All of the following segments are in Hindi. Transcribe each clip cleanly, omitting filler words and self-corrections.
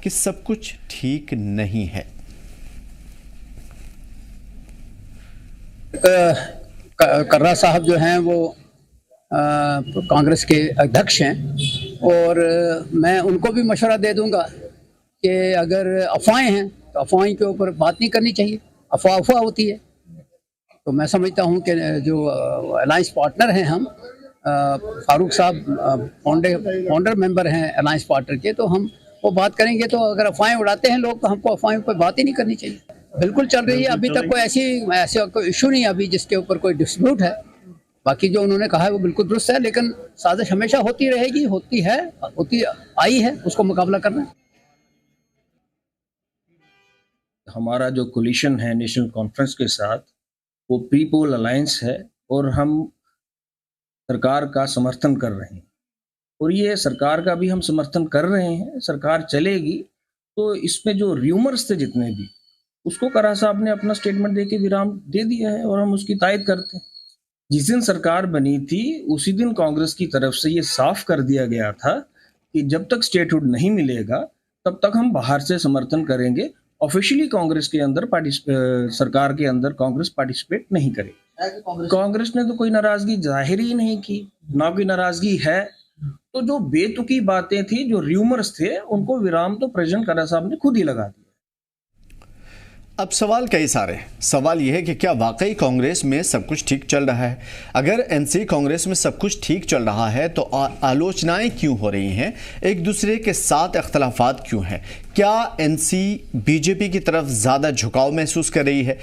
कि सब कुछ ठीक नहीं है? कर्रा साहब जो हैं वो कांग्रेस के अध्यक्ष हैं और मैं उनको भी मशवरा दे दूंगा कि अगर अफवाहें हैं तो अफवाहें के ऊपर बात नहीं करनी चाहिए। अफवाह होती है। तो मैं समझता हूं कि जो अलायंस पार्टनर हैं हम, फारूक साहब फाउंडर मेंबर हैं अलायंस पार्टनर के, तो हम वो बात करेंगे। तो अगर अफवाहें उड़ाते हैं लोग तो हमको अफवाहों पर बात ही नहीं करनी चाहिए। बिल्कुल चल रही है, अभी तक कोई ऐसा कोई इशू नहीं अभी जिसके ऊपर कोई डिस्प्यूट है। बाकी जो उन्होंने कहा है वो बिल्कुल दुरुस्त है, लेकिन साजिश हमेशा होती रहेगी, होती आई है, उसको मुकाबला करना है। हमारा जो कोलिशन है नेशनल कॉन्फ्रेंस के साथ, वो प्री पोल अलायंस है और हम सरकार का समर्थन कर रहे हैं और ये सरकार का भी हम समर्थन कर रहे हैं। सरकार चलेगी। तो इसमें जो र्यूमर्स थे जितने भी, उसको कर्रा साहब ने अपना स्टेटमेंट दे के विराम दे दिया है और हम उसकी तायद करते हैं। जिस दिन सरकार बनी थी उसी दिन कांग्रेस की तरफ से ये साफ कर दिया गया था कि जब तक स्टेटहुड नहीं मिलेगा तब तक हम बाहर से समर्थन करेंगे। ऑफिशियली कांग्रेस के अंदर सरकार के अंदर कांग्रेस पार्टिसिपेट नहीं करेगी। कांग्रेस ने तो कोई नाराजगी जाहिर ही नहीं की, ना कोई नाराजगी है। तो जो बेतुकी बातें थी, जो र्यूमर्स थे, उनको विराम तो प्रेसिडेंट कर्रा साहब ने खुद ही लगा दिया। अब सवाल कई सारे। सवाल यह है कि क्या वाकई कांग्रेस में सब कुछ ठीक चल रहा है? अगर एनसी कांग्रेस में सब कुछ ठीक चल रहा है तो आलोचनाएं क्यों हो रही हैं? एक दूसरे के साथ इख्तलाफात क्यों हैं? क्या एनसी बीजेपी की तरफ ज़्यादा झुकाव महसूस कर रही है?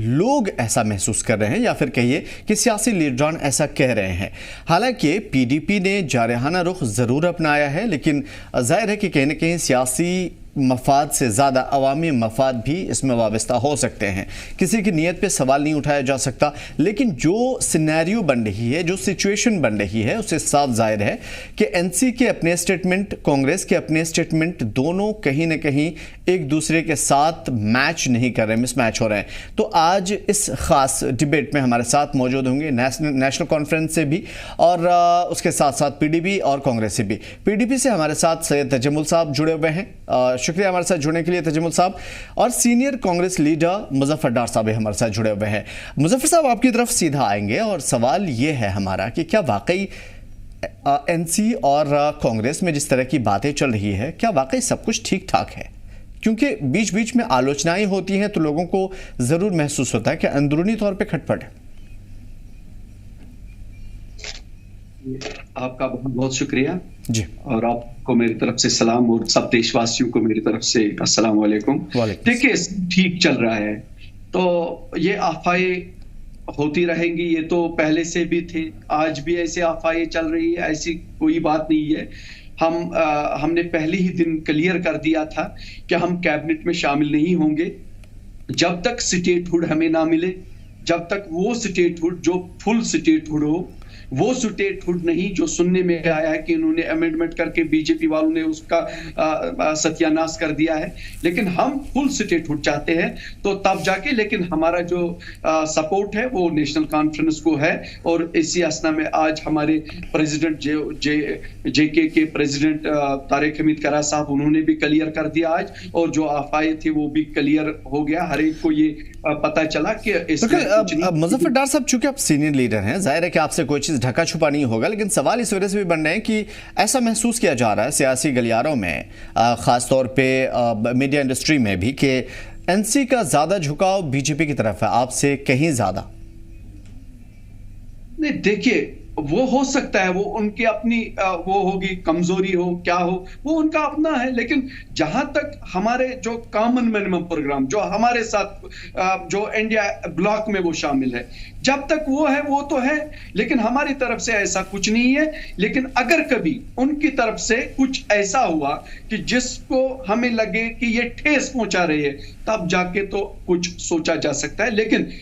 लोग ऐसा महसूस कर रहे हैं या फिर कहिए कि सियासी लीडरान ऐसा कह रहे हैं। हालांकि पीडीपी ने जारहाना रुख ज़रूर अपनाया है, लेकिन जाहिर है कि कहीं ना कहीं सियासी मफाद से ज़्यादा अवामी मफाद भी इसमें वाबस्ता हो सकते हैं। किसी की नीयत पे सवाल नहीं उठाया जा सकता, लेकिन जो सिनेरियो बन रही है, जो सिचुएशन बन रही है, उससे साफ जाहिर है कि एनसी के अपने स्टेटमेंट, कांग्रेस के अपने स्टेटमेंट, दोनों कहीं ना कहीं एक दूसरे के साथ मैच नहीं कर रहे, मिसमैच हो रहे हैं। तो आज इस खास डिबेट में हमारे साथ मौजूद होंगे नेशनल कॉन्फ्रेंस से भी और उसके साथ साथ पीडीपी और कांग्रेस से भी। पीडीपी से हमारे साथ सैयद तजम्मुल साहब जुड़े हुए हैं, शुक्रिया हमारे साथ जुड़ने के लिए तजम्मुल साहब। और सीनियर कांग्रेस लीडर मुजफ्फर डार साहब भी हमारे साथ जुड़े हुए हैं। मुजफ्फर साहब, आपकी तरफ सीधा आएंगे और सवाल ये है हमारा कि क्या वाकई एनसी और कांग्रेस में जिस तरह की बातें चल रही है, क्या वाकई सब कुछ ठीक ठाक है? क्योंकि बीच बीच में आलोचनाएं होती हैं तो लोगों को जरूर महसूस होता है कि अंदरूनी तौर पे खटपट है। आपका बहुत बहुत शुक्रिया जी, और आपको मेरी तरफ से सलाम और सब देशवासियों को मेरी तरफ से अस्सलाम वालेकुम। देखिए, ठीक चल रहा है तो ये अफवाहें होती रहेंगी, ये तो पहले से भी थे, आज भी ऐसे अफवाहें चल रही है, ऐसी कोई बात नहीं है। हमने पहले ही दिन क्लियर कर दिया था कि हम कैबिनेट में शामिल नहीं होंगे जब तक स्टेटहुड हमें ना मिले, जब तक वो स्टेटहुड जो फुल स्टेटहुड हो, वो स्टेटहुड नहीं जो सुनने में आया है कि इन्होंने अमेंडमेंट करके बीजेपी वालों ने उसका सत्यानाश कर दिया है। लेकिन हम फुल स्टेटहुड चाहते हैं, तो तब जाके, लेकिन हमारा जो सपोर्ट है वो नेशनल कॉन्फ्रेंस को है। और इसी असना में आज हमारे प्रेसिडेंट जेके के प्रेसिडेंट तारिक हमीद कर्रा साहब, उन्होंने भी क्लियर कर दिया आज, और जो अफवाहें थी वो भी क्लियर हो गया। हर एक को ये पता चला कि मुजफ्फर डार साहब, चूंकि आप सीनियर लीडर हैं, जाहिर है कि आपसे कोई चीज ढका छुपा नहीं होगा, लेकिन सवाल इस वजह से भी बन रहे हैं कि ऐसा महसूस किया जा रहा है सियासी गलियारों में, खासतौर पे मीडिया इंडस्ट्री में भी, कि एनसी का ज्यादा झुकाव बीजेपी की तरफ है, आपसे कहीं ज्यादा। नहीं, देखिए, वो हो सकता है, वो उनकी अपनी वो होगी, कमजोरी हो, क्या हो, वो उनका अपना है। लेकिन जहां तक हमारे जो कॉमन मिनिमम प्रोग्राम, जो हमारे साथ जो इंडिया ब्लॉक में वो शामिल है, जब तक वो है वो तो है, लेकिन हमारी तरफ से ऐसा कुछ नहीं है। लेकिन अगर कभी उनकी तरफ से कुछ ऐसा हुआ कि जिसको हमें लगे कि ये ठेस पहुंचा रही है, तब जाके तो कुछ सोचा जा सकता है। लेकिन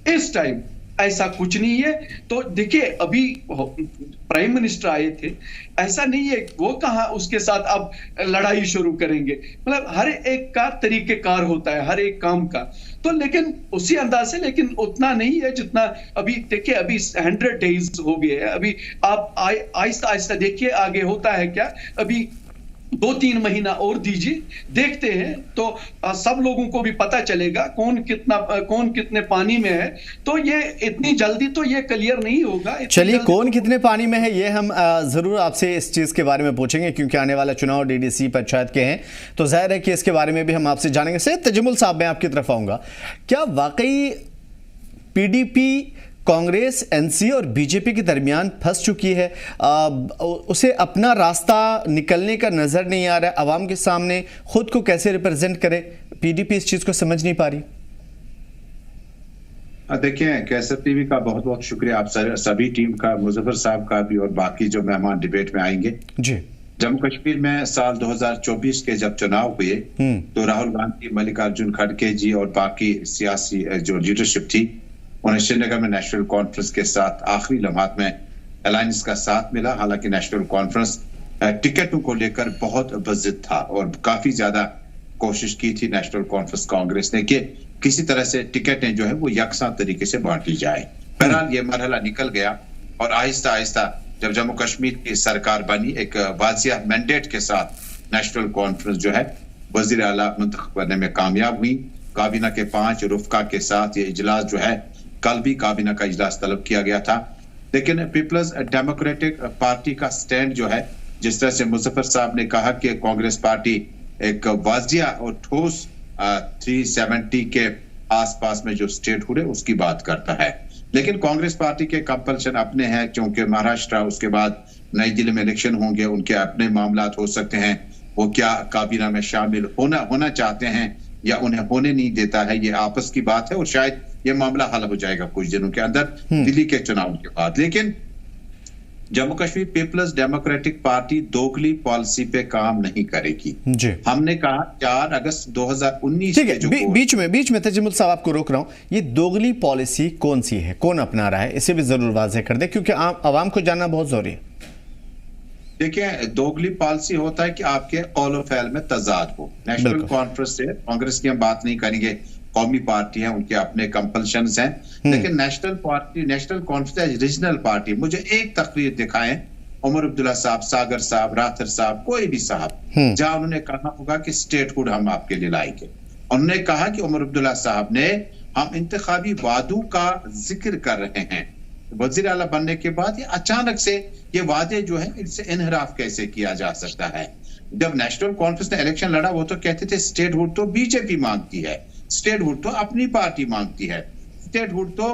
इस टाइम ऐसा कुछ नहीं है। तो देखिए, अभी प्राइम मिनिस्टर आए थे, ऐसा नहीं है वो कहा उसके साथ अब लड़ाई शुरू करेंगे। मतलब हर एक का तरीकेकार होता है, हर एक काम का। तो लेकिन उसी अंदाज से, लेकिन उतना नहीं है जितना अभी। देखिए, अभी 100 डेज हो गए हैं, अभी आप आहिस्ता आहिस्ता देखिए आगे होता है क्या। अभी 2-3 महीना और दीजिए, देखते हैं तो सब लोगों को भी पता चलेगा कौन कितने पानी में है। तो ये इतनी जल्दी तो ये क्लियर नहीं होगा। चलिए, कौन कितने पानी में है ये हम जरूर आपसे इस चीज के बारे में पूछेंगे, क्योंकि आने वाला चुनाव डीडीसी पंचायत के हैं, तो जाहिर है कि इसके बारे में भी हम आपसे जानेंगे। सैयद तजम्मुल साहब, मैं आपकी तरफ आऊंगा। क्या वाकई पीडीपी कांग्रेस, एनसी और बीजेपी के दरमियान फंस चुकी है? उसे अपना रास्ता निकलने का नजर नहीं आ रहा है, आवाम के सामने खुद को कैसे रिप्रेजेंट करे? पीडीपी इस चीज को समझ नहीं पा रही। देखिए, कैसर टीवी का बहुत बहुत शुक्रिया, आप सभी टीम का, मुजफ्फर साहब का भी, और बाकी जो मेहमान डिबेट में आएंगे जी। जम्मू कश्मीर में साल 2024 के जब चुनाव हुए तो राहुल गांधी, मल्लिकार्जुन खड़गे जी और बाकी सियासी जो लीडरशिप थी, उन्हें श्रीनगर में नेशनल कॉन्फ्रेंस के साथ आखिरी लम्हात में अलायंस का साथ मिला। हालांकि नेशनल कॉन्फ्रेंस टिकटों को लेकर बहुत बज़िद था और काफी ज्यादा कोशिश की थी नेशनल कॉन्फ्रेंस कांग्रेस ने कि किसी तरह से टिकटें जो है वो यकसा तरीके से बांटी जाए। बहरहाल ये मरहला निकल गया और आहिस्ता आहिस्ता जब जम्मू कश्मीर की सरकार बनी, एक वाज़िया मैंडेट के साथ नेशनल कॉन्फ्रेंस जो है वजीर आला मुंतखब करने में कामयाब हुई। काबीना के 5 रुफ़का के साथ ये इजलास जो है, कल भी काबीना का इजलास तलब किया गया था। लेकिन पीपल्स डेमोक्रेटिक पार्टी का स्टैंड जो है, जिस तरह से मुजफ्फर साहब ने कहा कि कांग्रेस पार्टी एक वाजिया और ठोस 370 के आसपास में जो स्टेटहुड है उसकी बात करता है, लेकिन कांग्रेस पार्टी के कंपल्शन अपने हैं, क्योंकि महाराष्ट्र, उसके बाद नई दिल्ली में इलेक्शन होंगे, उनके अपने मामलात हो सकते हैं। वो क्या काबीना में शामिल होना चाहते हैं या उन्हें होने नहीं देता है, ये आपस की बात है और शायद ये मामला हल हो जाएगा कुछ दिनों के अंदर दिल्ली के चुनाव के बाद। लेकिन Jammu Kashmir Peoples Democratic Party दोगली पॉलिसी पे काम नहीं करेगी। हमने कहा 4 अगस्त 2019 के जो बीच में तजम्मुल साहब आपको रोक रहा हूं, ये दोगली पॉलिसी कौन सी है, कौन अपना रहा है, इसे भी जरूर वाज़ेह कर दे, क्योंकि आवाम को जानना बहुत जरूरी है। देखिए, दोगली पॉलिसी होता है कि आपके ऑल ऑफ एल में तजाद हो। नेशनल कॉन्फ्रेंस से कांग्रेस की हम बात नहीं करेंगे, कौमी पार्टी है, उनके अपने कंपल्शंस हैं, लेकिन नेशनल कॉन्फ्रेंस रीजनल पार्टी, मुझे एक तकरीर दिखाएं उमर अब्दुल्ला साहब, सागर साहब, राथर साहब, कोई भी साहब, जहां उन्होंने कहा होगा कि स्टेटहुड हम आपके लिए लाएंगे। उन्होंने कहा कि उमर अब्दुल्ला साहब ने, हम इंतखाबी वादों का जिक्र कर रहे हैं, वजीर आला बनने के बाद ये अचानक से ये वादे जो है इनसे इनहराफ कैसे किया जा सकता है? जब नेशनल कॉन्फ्रेंस ने इलेक्शन लड़ा वो तो कहते थे स्टेटहुड तो बीजेपी मांगती है, स्टेटहुड तो अपनी पार्टी मांगती है, स्टेटहुड तो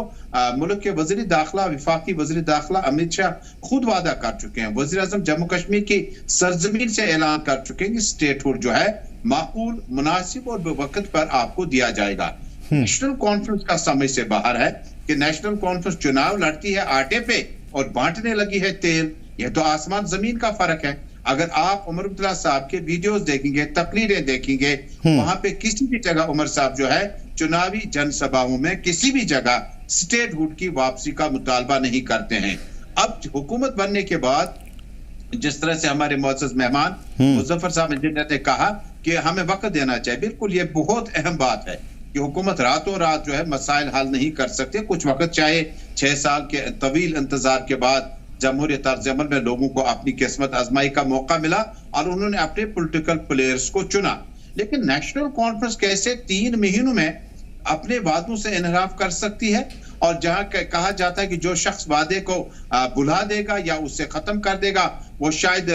मुल्क के वजीर दाखिला, विफाकी वजीर दाखिला अमित शाह खुद वादा कर चुके हैं, वजीर आजम जम्मू कश्मीर की सरजमीन से ऐलान कर चुके हैं कि स्टेटहुड जो है माकूल, मुनासिब और वक्त पर आपको दिया जाएगा। नेशनल कॉन्फ्रेंस का समय से बाहर है कि नेशनल कॉन्फ्रेंस चुनाव लड़ती है आटे पे और बांटने लगी है तेल। यह तो आसमान जमीन का फर्क है। अगर आप उमर अब्दुल्ला साहब के वीडियोस देखेंगे, तकरीरें देखेंगे, वहां पे किसी भी जगह उमर साहब जो है चुनावी जनसभाओं में किसी भी जगह स्टेटहुड की वापसी का मुतालबा नहीं करते हैं। अब हुकूमत बनने के बाद जिस तरह से हमारे मुअज़्ज़ज़ मेहमान मुजफ्फर साहब इंजीनियर ने कहा कि हमें वक्त देना चाहिए, बिल्कुल ये बहुत अहम बात है कि हुकूमत रातों रात जो है मसाइल हल नहीं कर सकते, कुछ वक्त चाहे 6 साल के तवील इंतजार के बाद जमहूरियत तर्ज अमल में लोगों को अपनी किस्मत आजमाई का मौका मिला और उन्होंने अपने पॉलिटिकल प्लेयर्स को चुना। लेकिन नेशनल कॉन्फ्रेंस कैसे 3 महीनों में अपने वादों से इनहराफ कर सकती है? और जहां कहा जाता है कि जो शख्स वादे को बुला देगा या उससे खत्म कर देगा वो शायद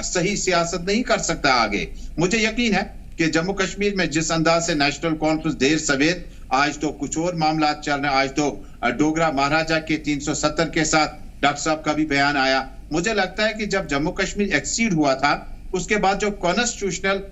सही सियासत नहीं कर सकता आगे। मुझे यकीन है कि जम्मू कश्मीर में जिस अंदाज से नेशनल कॉन्फ्रेंस देर सवेर, आज तो कुछ और मामला चल रहे हैं, आज तो डोगरा महाराजा के 370 के साथ डॉक्टर साहब का भी बयान आया। मुझे लगता है कि जब जम्मू कश्मीर एक्सीड हुआ था उसके बाद जो कॉन्स्टिट्यूशनल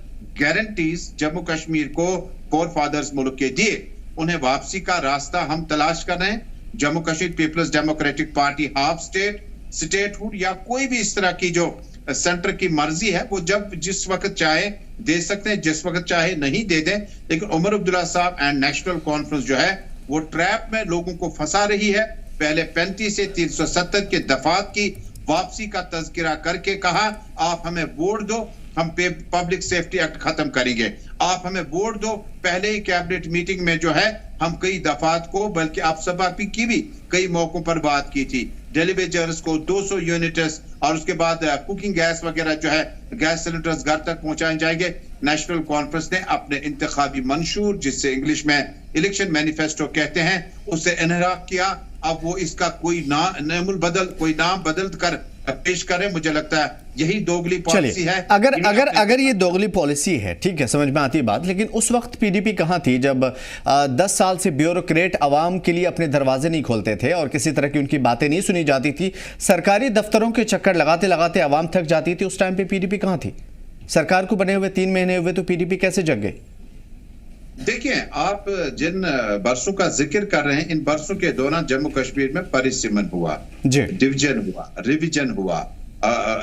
गारंटीज जम्मू कश्मीर को फोर फादर्स मुल्क के दिए, उन्हें वापसी का रास्ता हम तलाश कर रहे हैं। Jammu Kashmir Peoples Democratic Party half state, statehood या कोई भी इस तरह की जो सेंटर की मर्जी है वो जब जिस वक्त चाहे दे सकते हैं, जिस वक्त चाहे नहीं दे दें। लेकिन उमर अब्दुल्ला साहब एंड नेशनल कॉन्फ्रेंस जो है वो ट्रैप में लोगों को फंसा रही है। पहले 35 से 370 के दफात की वापसी का तज़किरा करके कहा आप हमें वोट दो, हम पब्लिक सेफ्टी एक्ट खत्म करेंगे, आप हमें वोट दो। पहले ही कैबिनेट मीटिंग में जो है हम कई दफात को, बल्कि आप सभा की भी कई मौकों पर बात की थी, डेलीवेजर्स को 200 यूनिट्स और उसके बाद कुकिंग गैस वगैरह जो है गैस सिलेंडर्स घर तक पहुंचाए जाएंगे। नेशनल कॉन्फ्रेंस ने अपने इंतखाबी मंशूर, जिससे इंग्लिश में इलेक्शन मैनिफेस्टो कहते हैं, उसे इनहराफ किया। अब वो इसका कोई नाम बदल कर पेश करें। मुझे लगता है यही दोगली पॉलिसी है। अगर ये दोगली पॉलिसी है, ठीक है, समझ में आती है बात, लेकिन उस वक्त पीडीपी कहां थी जब 10 साल से ब्यूरोक्रेट आवाम के लिए अपने दरवाजे नहीं खोलते थे और किसी तरह की उनकी बातें नहीं सुनी जाती थी, सरकारी दफ्तरों के चक्कर लगाते लगाते आवाम थक जाती थी। उस टाइम पे पीडीपी कहां थी? सरकार को बने हुए 3 महीने हुए तो पीडीपी कैसे जग गई? देखिए, आप जिन बरसों का जिक्र कर रहे हैं, इन बरसों के दौरान जम्मू कश्मीर में परिसीमन हुआ, डिवीजन हुआ, रिवीजन हुआ,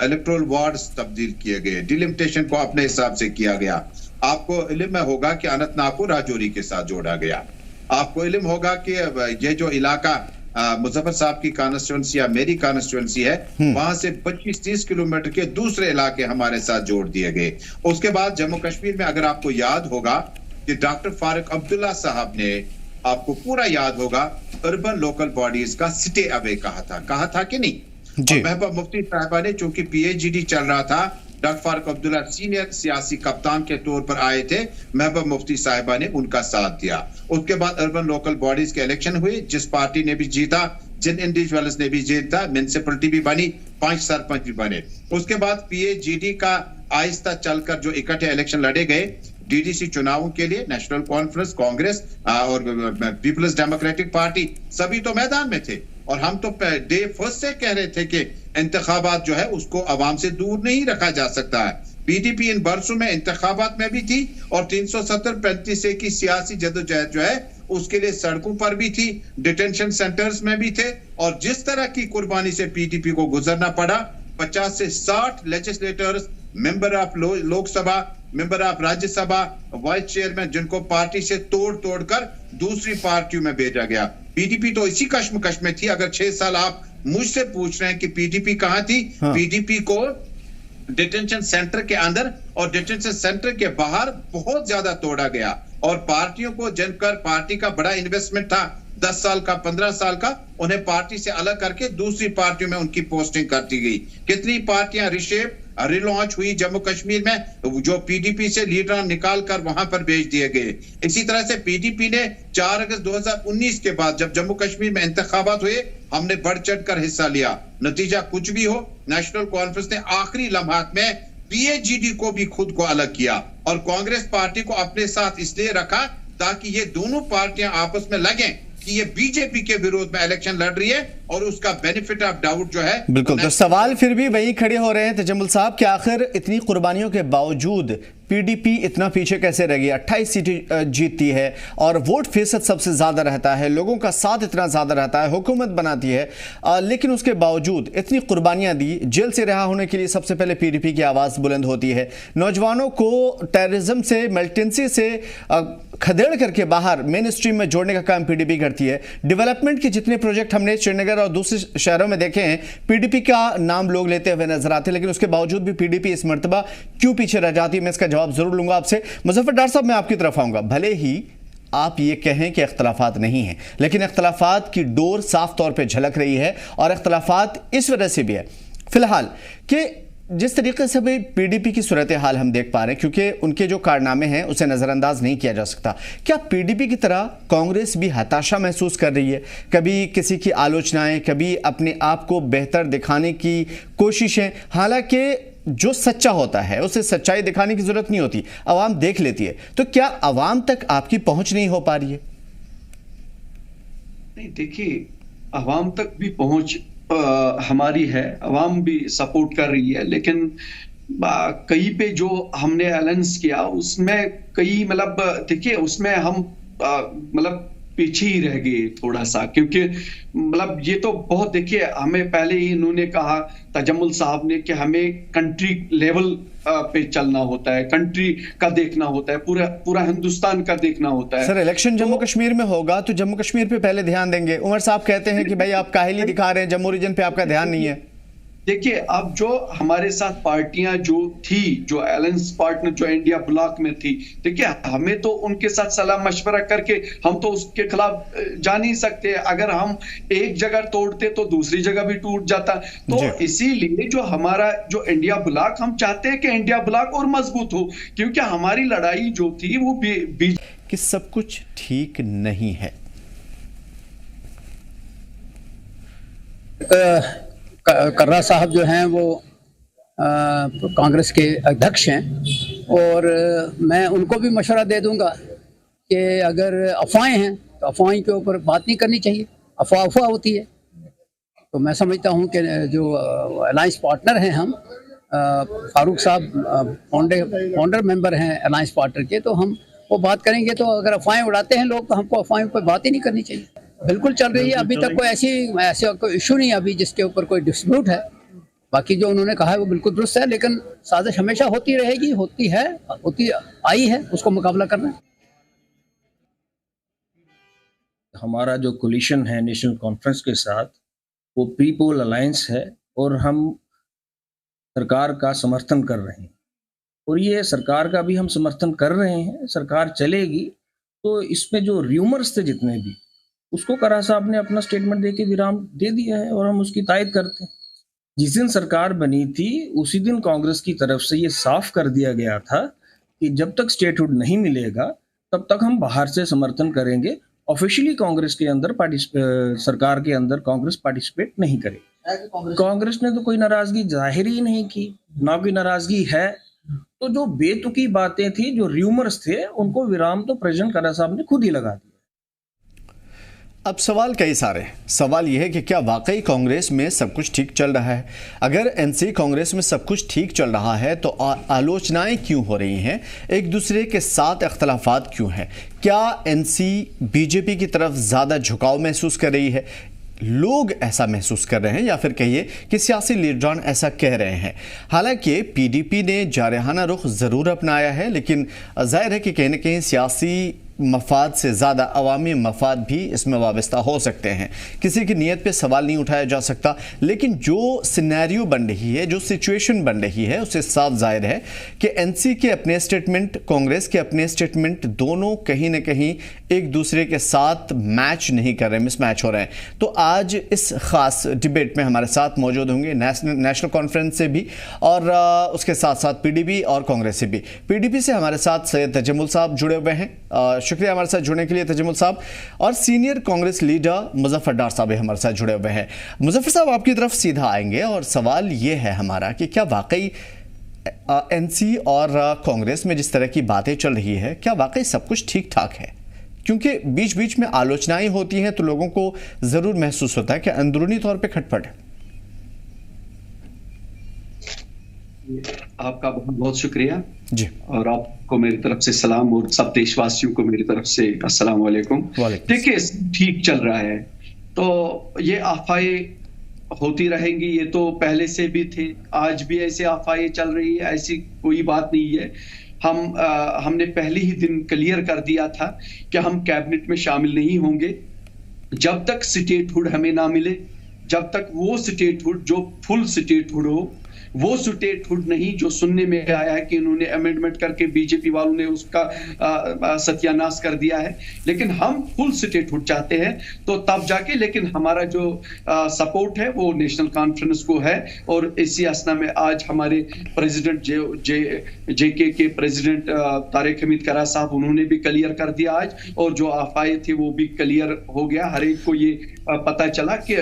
इलेक्टोरल वार्ड्स तब्दील किए गए, डिलिमिटेशन को अपने हिसाब से किया गया। आपको इल्म होगा कि अनंतनाग को राजौरी के साथ जोड़ा गया। आपको इल्म होगा कि ये जो इलाका मुजफ्फर साहब की कॉन्स्टिट्यूंसी या मेरी कॉन्स्टिट्यूंसी है, वहां से 25-30 किलोमीटर के दूसरे इलाके हमारे साथ जोड़ दिए गए। उसके बाद जम्मू कश्मीर में अगर आपको याद होगा कि डॉक्टर फारूक अब्दुल्ला साहब ने, आपको पूरा याद होगा, अर्बन लोकल बॉडीज का सिटे अवे कहा था कि नहीं? महबूबा मुफ्ती साहिबा ने, चूंकि पीएचडी चल रहा था, डॉक्टर फारूक अब्दुल्ला सीनियर सियासी कप्तान के तौर पर आए थे, महबूबा मुफ्ती साहिबा ने उनका साथ दिया। उसके बाद अर्बन लोकल बॉडीज के इलेक्शन हुए, जिस पार्टी ने भी जीता, जिन इंडिविजुअल्स ने भी जीता, म्युनिसिपैलिटी भी बनी, 5 सरपंच भी बने। उसके बाद पीएचडी का आहिस्ता चलकर जो इकट्ठे इलेक्शन लड़े गए डीडीसी चुनावों के लिए, नेशनल कॉन्फ्रेंस, कांग्रेस और पीपल्स डेमोक्रेटिक पार्टी सभी तो मैदान में थे। और हम तो डे फर्स्ट से कह रहे थे कि इंतखाबात जो है उसको अवाम से दूर नहीं रखा जा सकता है। पीडीपी इन बरसों में इंतखाबात में भी थी और 370-35 की सियासी जदोजहद जो है उसके लिए सड़कों पर भी थी, डिटेंशन सेंटर्स में भी थे। और जिस तरह की कुर्बानी से पीडीपी को गुजरना पड़ा, 50 से 60 legislators, member of Lok Sabha, member of Rajya Sabha, vice chairman, जिनको पार्टी से तोड़ कर दूसरी पार्टियों में भेजा गया। पीडीपी तो इसी कश्मकश में थी। अगर 6 साल आप मुझसे पूछ रहे हैं कि पीडीपी कहां थी, पीडीपी को डिटेंशन सेंटर के अंदर और डिटेंशन सेंटर के बाहर बहुत ज्यादा तोड़ा गया। और पार्टियों को, जिनकर पार्टी का बड़ा इन्वेस्टमेंट था 10 साल का, 15 साल का, उन्हें पार्टी से अलग करके दूसरी पार्टियों में उनकी पोस्टिंग कर दी गई। कितनी पार्टियां रिलॉन्च हुई जम्मू कश्मीर में, जो पीडीपी से लीडर निकाल कर वहां पर भेज दिए गए। इसी तरह से पीडीपी ने 4 अगस्त 2019 के बाद जब जम्मू कश्मीर में इंतखाबात हुए, हमने बढ़ चढ़ कर हिस्सा लिया। नतीजा कुछ भी हो, नेशनल कॉन्फ्रेंस ने आखिरी लम्हात में पीएचडी को भी खुद को अलग किया और कांग्रेस पार्टी को अपने साथ इसलिए रखा ताकि ये दोनों पार्टियां आपस में लगें कि ये बीजेपी के विरोध में इलेक्शन लड़ रही है और उसका बेनिफिट ऑफ डाउट जो है। बिल्कुल, तो सवाल फिर भी वही खड़े हो रहे हैं तजम्मुल साहब कि आखिर इतनी कुर्बानियों के बावजूद पीडीपी इतना पीछे कैसे रह गई? 28 सीटें जीतती है और वोट फीसद सबसे ज्यादा रहता है, लोगों का साथ इतना ज्यादा रहता है, हुकूमत बनाती है, लेकिन उसके बावजूद इतनी कुर्बानियां दी। जेल से रिहा होने के लिए सबसे पहले पीडीपी की आवाज बुलंद होती है। नौजवानों को टेररिज्म से, मिलिटेंसी से खदेड़ करके बाहर मेन स्ट्रीम में जोड़ने का काम पीडीपी करती है। डेवलपमेंट के जितने प्रोजेक्ट हमने श्रीनगर और दूसरे शहरों में देखे हैं, पीडीपी का नाम लोग लेते हुए नजर आते हैं, लेकिन उसके बावजूद भी पीडीपी इस मर्तबा क्यों पीछे रह जाती है? मैं इसका जवाब जरूर लूंगा आपसे। मुजफ्फर डॉक्टर साहब, मैं आपकी तरफ आऊंगा। भले ही आप ये कहें कि इख्तलाफात नहीं है, लेकिन इख्तलाफात की डोर साफ तौर पे झलक रही है और इख्तलाफात इस वजह से भी है फिलहाल कि जिस तरीके से भी पीडीपी की सूरत हाल हम देख पा रहे हैं, क्योंकि उनके जो कारनामे हैं उसे नज़रअंदाज नहीं किया जा सकता। क्या पीडीपी की तरह कांग्रेस भी हताशा महसूस कर रही है? कभी किसी की आलोचनाएं, कभी अपने आप को बेहतर दिखाने की कोशिशें, हालांकि जो सच्चा होता है उसे सच्चाई दिखाने की जरूरत नहीं होती, आवाम देख लेती है। तो क्या आवाम तक आपकी पहुंच नहीं हो पा रही है? नहीं, देखिए, आवाम तक भी पहुंच हमारी है, आवाम भी सपोर्ट कर रही है, लेकिन कहीं पे जो हमने अलायंस किया उसमें कई, मतलब देखिए, उसमें हम मतलब पीछे ही रह गए थोड़ा सा, क्योंकि मतलब ये तो बहुत, देखिए, हमें पहले ही इन्होंने कहा, तजम्मुल साहब ने, कि हमें कंट्री लेवल पे चलना होता है, कंट्री का देखना होता है, पूरा हिंदुस्तान का देखना होता है। सर, इलेक्शन जम्मू कश्मीर में होगा तो जम्मू कश्मीर पे पहले ध्यान देंगे। उमर साहब कहते हैं कि भाई आप काहिली दिखा रहे हैं, जम्मू रीजन पे आपका ध्यान नहीं है। देखिए, अब जो हमारे साथ पार्टियां जो थी, जो अलायंस पार्टनर जो इंडिया ब्लॉक में थी, देखिए हमें तो उनके साथ सलाह मशवरा करके हम तो उसके खिलाफ जा नहीं सकते। अगर हम एक जगह तोड़ते तो दूसरी जगह भी टूट जाता। तो इसीलिए जो हमारा जो इंडिया ब्लॉक, हम चाहते हैं कि इंडिया ब्लॉक और मजबूत हो, क्योंकि हमारी लड़ाई जो थी वो कि सब कुछ ठीक नहीं है। कर्रा साहब जो हैं वो कांग्रेस के अध्यक्ष हैं, और मैं उनको भी मशवरा दे दूंगा कि अगर अफवाहें हैं तो अफवाह के ऊपर बात नहीं करनी चाहिए। अफवाह होती है। तो मैं समझता हूं कि जो अलायंस पार्टनर हैं हम, फारूक साहब फाउंडर मेंबर हैं अलायंस पार्टनर के, तो हम वो बात करेंगे। तो अगर अफवाहें उड़ाते हैं लोग तो हमको अफवाहों पर बात ही नहीं करनी चाहिए। बिल्कुल चल रही है, अभी तक कोई ऐसे कोई इशू नहीं अभी जिसके ऊपर कोई डिस्प्यूट है। बाकी जो उन्होंने कहा है वो बिल्कुल दुरुस्त है, लेकिन साजिश हमेशा होती रहेगी, होती आई है, उसको मुकाबला करना है। हमारा जो कोलिशन है नेशनल कॉन्फ्रेंस के साथ, वो पीपल अलायंस है, और हम सरकार का समर्थन कर रहे हैं, और ये सरकार का भी हम समर्थन कर रहे हैं। सरकार चलेगी। तो इसमें जो र्यूमर्स थे जितने भी, उसको कर्रा साहब ने अपना स्टेटमेंट देके विराम दे दिया है, और हम उसकी तायद करते हैं। जिस दिन सरकार बनी थी उसी दिन कांग्रेस की तरफ से ये साफ कर दिया गया था कि जब तक स्टेटहुड नहीं मिलेगा तब तक हम बाहर से समर्थन करेंगे। ऑफिशियली कांग्रेस के अंदर सरकार के अंदर कांग्रेस पार्टिसिपेट नहीं करेगी। कांग्रेस ने तो कोई नाराजगी जाहिर ही नहीं की, ना कोई नाराजगी है। तो जो बेतुकी बातें थी, जो र्यूमर्स थे, उनको विराम तो प्रेसिडेंट कर्रा साहब ने खुद ही लगा दिया। अब सवाल कई सारे। सवाल यह है कि क्या वाकई कांग्रेस में सब कुछ ठीक चल रहा है? अगर एनसी कांग्रेस में सब कुछ ठीक चल रहा है तो आलोचनाएं क्यों हो रही हैं? एक दूसरे के साथ इख्तलाफात क्यों हैं? क्या एनसी बीजेपी की तरफ ज़्यादा झुकाव महसूस कर रही है? लोग ऐसा महसूस कर रहे हैं, या फिर कहिए कि सियासी लीडरान ऐसा कह रहे हैं। हालांकि पीडीपी ने जारहाना रुख ज़रूर अपनाया है, लेकिन जाहिर है कि कहीं ना कहीं सियासी मफाद से ज़्यादा अवामी मफाद भी इसमें वाबस्ता हो सकते हैं। किसी की नीयत पे सवाल नहीं उठाया जा सकता, लेकिन जो सिनेरियो बन रही है, जो सिचुएशन बन रही है, उससे साफ जाहिर है कि एनसी के अपने स्टेटमेंट, कांग्रेस के अपने स्टेटमेंट, दोनों कहीं ना कहीं एक दूसरे के साथ मैच नहीं कर रहे, मिसमैच हो रहे हैं। तो आज इस खास डिबेट में हमारे साथ मौजूद होंगे नेशनल कॉन्फ्रेंस से भी, और उसके साथ साथ पीडीपी और कांग्रेस से भी। पीडीपी से हमारे साथ सैयद तजम्मुल साहब जुड़े हुए हैं, शुक्रिया हमारे साथ जुड़ने के लिए तजम्मुल साहब। और सीनियर कांग्रेस लीडर मुजफ्फर डार साहब भी हमारे साथ जुड़े हुए हैं। मुजफ्फर साहब, आपकी तरफ सीधा आएंगे, और सवाल ये है हमारा कि क्या वाकई एनसी और कांग्रेस में जिस तरह की बातें चल रही है, क्या वाकई सब कुछ ठीक ठाक है? क्योंकि बीच बीच में आलोचनाएं होती हैं तो लोगों को जरूर महसूस होता है कि अंदरूनी तौर पे खटपट है। आपका बहुत बहुत शुक्रिया जी, और आपको मेरी तरफ से सलाम, और सब देशवासियों को मेरी तरफ से अस्सलाम वालेकुम। देखिए, ठीक चल रहा है, तो ये अफवाहें होती रहेंगी। ये तो पहले से भी थे, आज भी ऐसे अफवाहें चल रही है, ऐसी कोई बात नहीं है। हमने पहले ही दिन क्लियर कर दिया था कि हम कैबिनेट में शामिल नहीं होंगे जब तक स्टेटहुड हमें ना मिले, जब तक वो स्टेटहुड जो फुल स्टेटहुड हो, वो स्टेटहुड नहीं जो सुनने में आया है कि इन्होंने अमेंडमेंट करके बीजेपी वालों ने उसका सत्यानाश कर दिया है। लेकिन हम फुल स्टेटहुड चाहते हैं, तो तब जाके, लेकिन हमारा जो सपोर्ट है वो नेशनल कॉन्फ्रेंस को है। और इसी असना में आज हमारे प्रेसिडेंट जेके के प्रेसिडेंट तारिक हमीद कर्रा साहब, उन्होंने भी क्लियर कर दिया आज, और जो अफवाहें थी वो भी क्लियर हो गया। हर एक को ये पता चला कि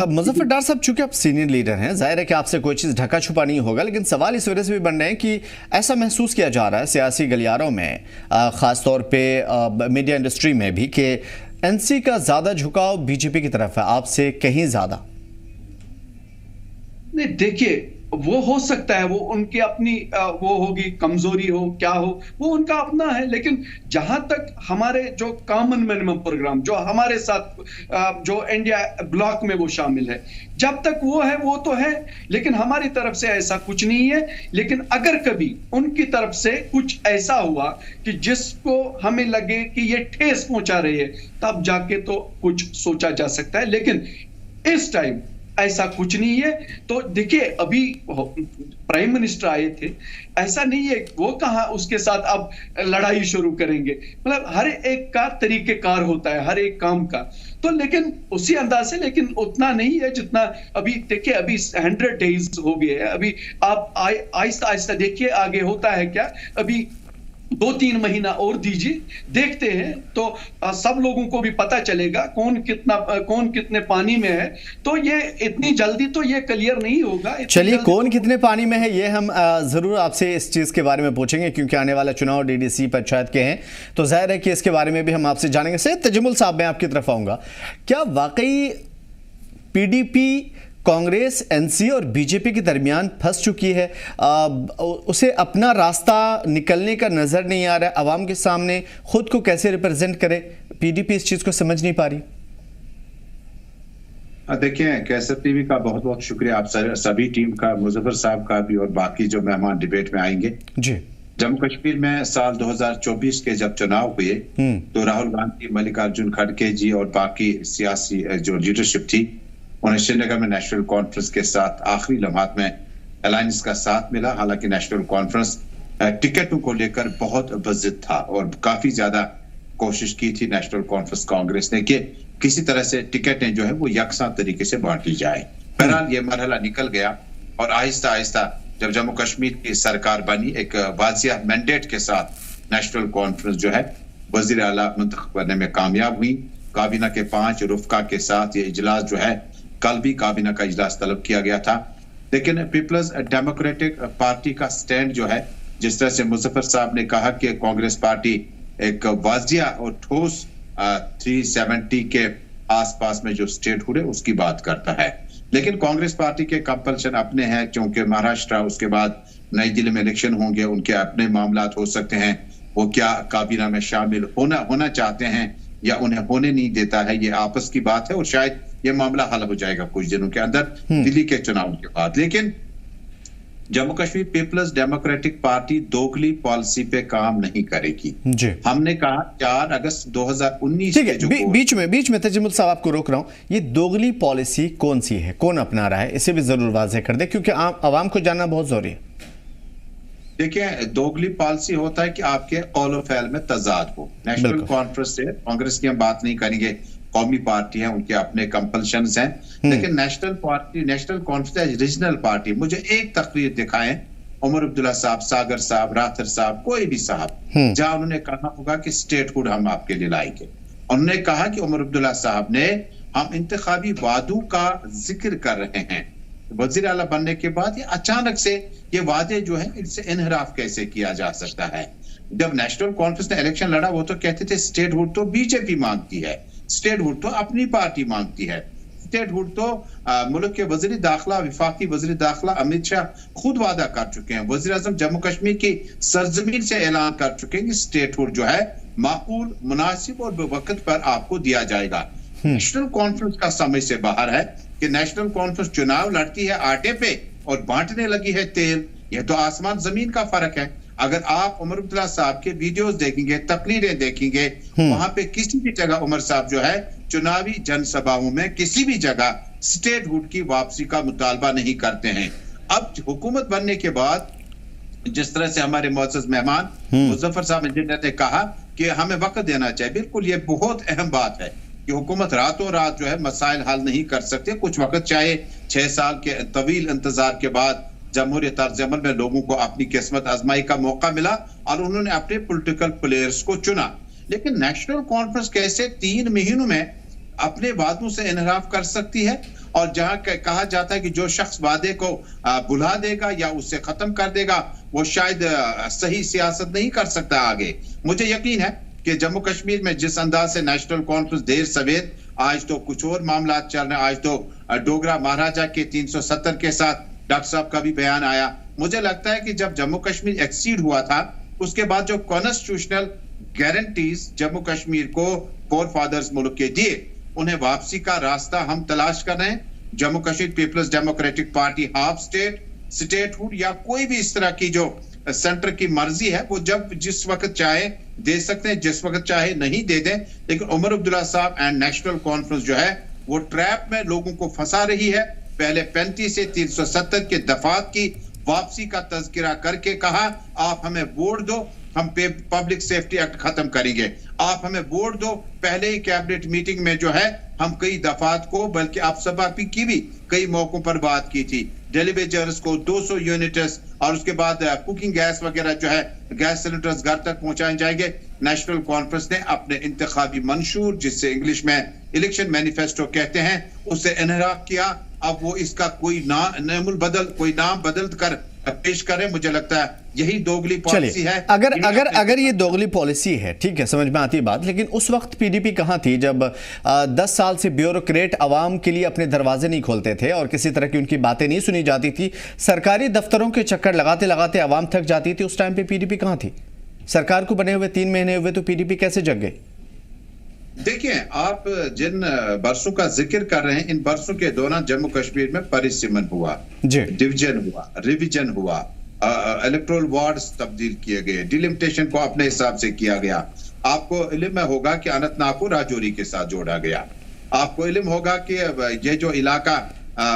मुजफ्फर डार साहब, चूंकि आप सीनियर लीडर हैं, जाहिर है कि आपसे कोई चीज ढका छुपा नहीं होगा, लेकिन सवाल इस वजह से भी बन रहे हैं कि ऐसा महसूस किया जा रहा है सियासी गलियारों में, खासतौर पे मीडिया इंडस्ट्री में भी, कि एनसी का ज्यादा झुकाव बीजेपी की तरफ है, आपसे कहीं ज्यादा। नहीं, देखिए, वो हो सकता है, वो उनकी अपनी वो होगी, कमजोरी हो, क्या हो, वो उनका अपना है। लेकिन जहां तक हमारे जो कॉमन मिनिमम प्रोग्राम, जो हमारे साथ जो इंडिया ब्लॉक में वो शामिल है, जब तक वो है वो तो है, लेकिन हमारी तरफ से ऐसा कुछ नहीं है। लेकिन अगर कभी उनकी तरफ से कुछ ऐसा हुआ कि जिसको हमें लगे कि ये ठेस पहुंचा रही है, तब जाके तो कुछ सोचा जा सकता है। लेकिन इस टाइम ऐसा कुछ नहीं है। तो देखिए अभी प्राइम मिनिस्टर आए थे, ऐसा नहीं है वो कहा उसके साथ अब लड़ाई शुरू करेंगे, मतलब हर एक का तरीकेकार होता है हर एक काम का। तो लेकिन उसी अंदाज से, लेकिन उतना नहीं है जितना अभी देखिए अभी 100 डेज हो गए हैं। अभी आप आहिस्ता आहिस्ता देखिए आगे होता है क्या, अभी 2-3 महीना और दीजिए, देखते हैं तो सब लोगों को भी पता चलेगा कौन कितने पानी में है। तो ये इतनी जल्दी तो ये क्लियर नहीं होगा। चलिए कौन कितने पानी में है ये हम जरूर आपसे इस चीज के बारे में पूछेंगे, क्योंकि आने वाला चुनाव डीडीसी पंचायत के हैं, तो जाहिर है कि इसके बारे में भी हम आपसे जानेंगे। सैयद तजम्मुल साहब, मैं आपकी तरफ आऊंगा, क्या वाकई पीडीपी कांग्रेस, एनसी और बीजेपी के दरमियान फंस चुकी है? उसे अपना रास्ता निकलने का नजर नहीं आ रहा है, आवाम के सामने खुद को कैसे रिप्रेजेंट करे? पीडीपी इस चीज को समझ नहीं पा रही। देखिए कैसर टीवी का बहुत बहुत शुक्रिया, आप सभी टीम का, मुजफ्फर साहब का भी और बाकी जो मेहमान डिबेट में आएंगे जी। जम्मू कश्मीर में साल 2024 के जब चुनाव हुए तो राहुल गांधी, मल्लिकार्जुन खड़गे जी और बाकी सियासी जो लीडरशिप थी, उन्हें श्रीनगर में नेशनल कॉन्फ्रेंस के साथ आखिरी लम्हात में अलायंस का साथ मिला। हालांकि नेशनल कॉन्फ्रेंस टिकटों को लेकर बहुत बज़िद था और काफी ज्यादा कोशिश की थी नेशनल कॉन्फ्रेंस कांग्रेस ने कि किसी तरह से टिकटें जो है वो यकसा तरीके से बांटी जाए। बहरहाल ये मरहला निकल गया और आहिस्ता आहिस्ता जब जम्मू कश्मीर की सरकार बनी, एक वाज़िया मैंडेट के साथ नेशनल कॉन्फ्रेंस जो है वजीर आला मुंतखब करने में कामयाब हुई। काबीना के 5 रुफ़का के साथ ये इजलास जो है, कल भी काबीना का इजलास तलब किया गया था। लेकिन पीपल्स डेमोक्रेटिक पार्टी का स्टैंड जो है, जिस तरह से मुजफ्फर साहब ने कहा कि कांग्रेस पार्टी एक वाजिया और ठोस 370 के आसपास में जो स्टेटहुड है उसकी बात करता है, लेकिन कांग्रेस पार्टी के कंपल्शन अपने हैं, क्योंकि महाराष्ट्र, उसके बाद नई दिल्ली में इलेक्शन होंगे, उनके अपने मामला हो सकते हैं। वो क्या काबीना में शामिल होना चाहते हैं या उन्हें होने नहीं देता है, ये आपस की बात है और शायद ये मामला हल हो जाएगा कुछ दिनों के अंदर दिल्ली के चुनाव के बाद। लेकिन Jammu Kashmir Peoples Democratic Party दोगली पॉलिसी पे काम नहीं करेगी। हमने कहा 4 अगस्त 2019 के जो बीच में तजम्मुल साहब आपको रोक रहा हूं, ये दोगली पॉलिसी कौन सी है, कौन अपना रहा है, इसे भी जरूर वाज़ेह कर दे, क्योंकि आवाम को जानना बहुत जरूरी है। देखिए दोगली पॉलिसी होता है कि आपके ऑल ऑफ एल में तजाद हो। नेशनल कॉन्फ्रेंस से कांग्रेस की हम बात नहीं करेंगे, कौमी पार्टी है, उनके अपने कंपल्शंस हैं, लेकिन नेशनल कॉन्फ्रेंस रीजनल पार्टी, मुझे एक तकरीर दिखाएं उमर अब्दुल्ला साहब, सागर साहब, राथर साहब, कोई भी साहब, जहां उन्होंने कहा होगा कि स्टेटहुड हम आपके लिए लाएंगे। उन्होंने कहा कि उमर अब्दुल्ला साहब ने, हम इंतखाबी वादों का जिक्र कर रहे हैं, वजीर आला बनने के बाद ये अचानक से ये वादे जो है इनसे इनहराफ कैसे किया जा सकता है? जब नेशनल कॉन्फ्रेंस ने इलेक्शन लड़ा वो तो कहते थे स्टेटहुड तो बीजेपी मांगती है, स्टेटहुड तो अपनी पार्टी मांगती है, स्टेटहुड तो मुल्क के वजीर दाखिला, विफाकी वजीर दाखिला अमित शाह खुद वादा कर चुके हैं, वजीर आजम जम्मू कश्मीर की सरजमीन से ऐलान कर चुके हैं कि स्टेटहुड जो है माकूल, मुनासिब और वक्त पर आपको दिया जाएगा। नेशनल कॉन्फ्रेंस का समय से बाहर है कि नेशनल कॉन्फ्रेंस चुनाव लड़ती है आटे पे और बांटने लगी है तेल। यह तो आसमान जमीन का फर्क है। अगर आप उमर अब्दुल्ला साहब के वीडियोस देखेंगे, तकरीरें देखेंगे, वहां पे किसी भी जगह उमर साहब जो है चुनावी जनसभाओं में किसी भी जगह स्टेटहुड की वापसी का मुतालबा नहीं करते हैं। अब हुकूमत बनने के बाद जिस तरह से हमारे मुअज़्ज़ज़ मेहमान मुजफ्फर साहब इंजीनियर ने कहा कि हमें वक्त देना चाहिए, बिल्कुल ये बहुत अहम बात है कि हुकूमत रातों रात जो है मसाइल हल नहीं कर सकते, कुछ वक्त चाहे 6 साल के तवील इंतजार के बाद जमहूरियत तर्ज अमल में लोगों को अपनी किस्मत आजमाई का मौका मिला और उन्होंने अपने पॉलिटिकल प्लेयर्स को चुना। लेकिन नेशनल कॉन्फ्रेंस कैसे 3 महीनों में अपने वादों से इनहराफ कर सकती है? और जहां कहा जाता है कि जो शख्स वादे को बुला देगा या उससे खत्म कर देगा वो शायद सही सियासत नहीं कर सकता आगे। मुझे यकीन है कि जम्मू कश्मीर में जिस अंदाज से नेशनल कॉन्फ्रेंस देर सवेर, आज तो कुछ और मामला चल रहे हैं, आज तो डोगरा महाराजा के 370 के साथ डॉक्टर साहब का भी बयान आया। मुझे लगता है कि जब जम्मू कश्मीर एक्सीड हुआ था उसके बाद जो कॉन्स्टिट्यूशनल गारंटीज जम्मू कश्मीर को फोर फादर्स मुल्क के दिए, उन्हें वापसी का रास्ता हम तलाश कर रहे हैं। Jammu Kashmir Peoples Democratic Party half state, statehood या कोई भी इस तरह की जो सेंटर की मर्जी है वो जब जिस वक्त चाहे दे सकते हैं, जिस वक्त चाहे नहीं दे दें। लेकिन उमर अब्दुल्ला साहब एंड नेशनल कॉन्फ्रेंस जो है वो ट्रैप में लोगों को फंसा रही है पहले 35 से 370 के दफात की वापसी का तज़किरा करके कहा आप हमें वोट दो, हम पब्लिक सेफ्टी एक्ट खत्म करेंगे, आप हमें वोट दो। पहले ही कैबिनेट मीटिंग में जो है हम कई दफात को, बल्कि आप सभा की भी कई मौकों पर बात की थी, डेलीवेजर्स को 200 यूनिट्स और उसके बाद कुकिंग गैस वगैरह जो है गैस सिलेंडर्स घर तक पहुंचाए जाएंगे। नेशनल कॉन्फ्रेंस ने अपने इंतखाबी मंशूर, जिससे इंग्लिश में इलेक्शन मैनिफेस्टो कहते हैं, उसे इनहराफ किया। अब वो इसका कोई नाम बदल कर पेश करें, मुझे लगता है यही दोगली पॉलिसी है। अगर ये दोगली पॉलिसी है, ठीक है, समझ में आती है बात, लेकिन उस वक्त पीडीपी कहां थी जब 10 साल से ब्यूरोक्रेट आवाम के लिए अपने दरवाजे नहीं खोलते थे और किसी तरह की उनकी बातें नहीं सुनी जाती थी, सरकारी दफ्तरों के चक्कर लगाते लगाते आवाम थक जाती थी। उस टाइम पे पीडीपी कहां थी? सरकार को बने हुए 3 महीने हुए तो पीडीपी कैसे जग गई? देखिए, आप जिन बरसों का जिक्र कर रहे हैं, इन बरसों के दौरान जम्मू कश्मीर में परिसीमन हुआ, डिवीजन हुआ, रिवीजन हुआ, इलेक्टोरल वार्ड्स तब्दील किए गए, डिलिमिटेशन को अपने हिसाब से किया गया। आपको इल्म होगा कि अनंतनाग को राजौरी के साथ जोड़ा गया। आपको इल्म होगा कि ये जो इलाका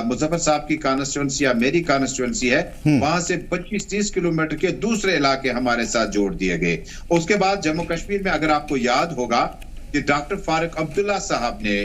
मुजफ्फर साहब की कॉन्स्टिट्यूंसी या मेरी कॉन्स्टिट्यूंसी है, वहां से 25-30 किलोमीटर के दूसरे इलाके हमारे साथ जोड़ दिए गए। उसके बाद जम्मू कश्मीर में अगर आपको याद होगा कि डॉक्टर फारूक अब्दुल्ला साहब ने,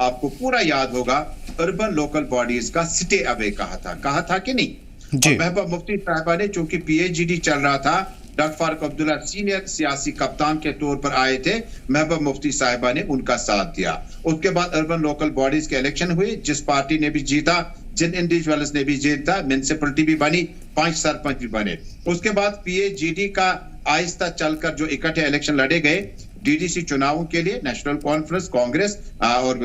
आपको पूरा याद होगा, अर्बन लोकल बॉडीज का सिटे अवे कहा था कि नहीं? महबूबा मुफ्ती साहिबा ने, चूंकि पीएचडी चल रहा था, डॉक्टर फारूक अब्दुल्ला सीनियर सियासी कप्तान के तौर पर आए थे, महबूबा मुफ्ती साहिबा ने उनका साथ दिया। उसके बाद अर्बन लोकल बॉडीज के इलेक्शन हुए, जिस पार्टी ने भी जीता, जिन इंडिविजुअल्स ने भी जीता, म्युनिसिपैलिटी भी बनी, 5 सरपंच भी बने। उसके बाद पीएचडी का आहिस्ता चलकर जो इकट्ठे इलेक्शन लड़े गए डीडीसी चुनावों के लिए, नेशनल कॉन्फ्रेंस, कांग्रेस और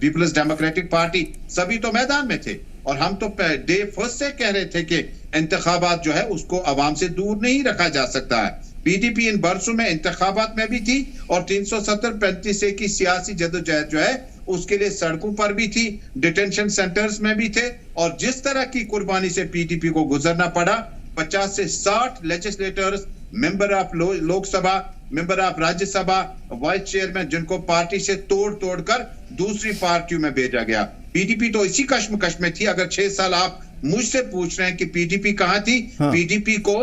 पीपल्स डेमोक्रेटिक पार्टी सभी तो मैदान में थे। और हम तो डे फर्स्ट से कह रहे थे कि इंतखाबात जो है उसको अवाम से दूर नहीं रखा जा सकता है। पीडीपी इन बरसों में इंतखाबात में भी थी और 370-35 की सियासी जदोजहद जो है उसके लिए सड़कों पर भी थी, डिटेंशन सेंटर्स में भी थे। और जिस तरह की कुर्बानी से पीडीपी को गुजरना पड़ा, 50 से 60 legislators, member of Lok Sabha, member of Rajya Sabha, vice chairman, जिनको पार्टी से तोड़ कर दूसरी पार्टियों में भेजा गया। पीडीपी तो इसी कश्मकश में थी। अगर 6 साल आप मुझसे पूछ रहे हैं कि पीडीपी कहां थी, पीडीपी को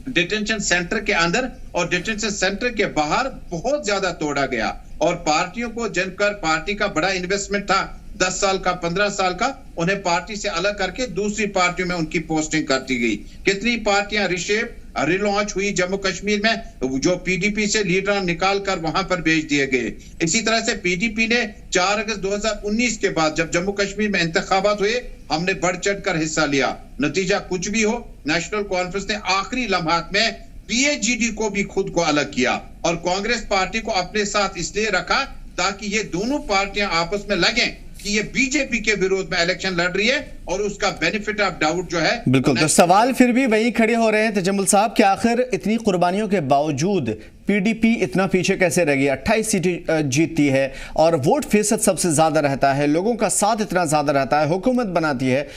डिटेंशन सेंटर के अंदर और डिटेंशन सेंटर के बाहर बहुत ज्यादा तोड़ा गया। और पार्टियों को, जिनकर पार्टी का बड़ा इन्वेस्टमेंट था 10 साल का, 15 साल का, उन्हें पार्टी से अलग करके दूसरी पार्टियों में उनकी पोस्टिंग करती गई। कितनी पार्टियां रिलॉन्च हुई जम्मू कश्मीर में, जो पीडीपी से लीडर निकाल कर वहां पर भेज दिए गए। इसी तरह से पीडीपी ने 4 अगस्त 2019 के बाद जब जम्मू कश्मीर में इंतखाबात हुए, हमने बढ़ चढ़ कर हिस्सा लिया। नतीजा कुछ भी हो, नेशनल कॉन्फ्रेंस ने आखिरी लम्हात में पीएचडी को भी खुद को अलग किया और कांग्रेस पार्टी को अपने साथ इसलिए रखा ताकि ये दोनों पार्टियां आपस में लगें कि ये बीजेपी के विरोध में इलेक्शन लड़ रही है और उसका बेनिफिट ऑफ डाउट जो है। बिल्कुल, तो सवाल फिर भी वही खड़े हो रहे हैं तजम्मुल साहब कि आखिर इतनी कुर्बानियों के बावजूद पीडीपी इतना पीछे कैसे रह गई? 28 सीटें जीतती है और वोट फीसद सबसे ज्यादा रहता है, लोगों का साथ इतना ज्यादा रहता है, हुकूमत बनाती है,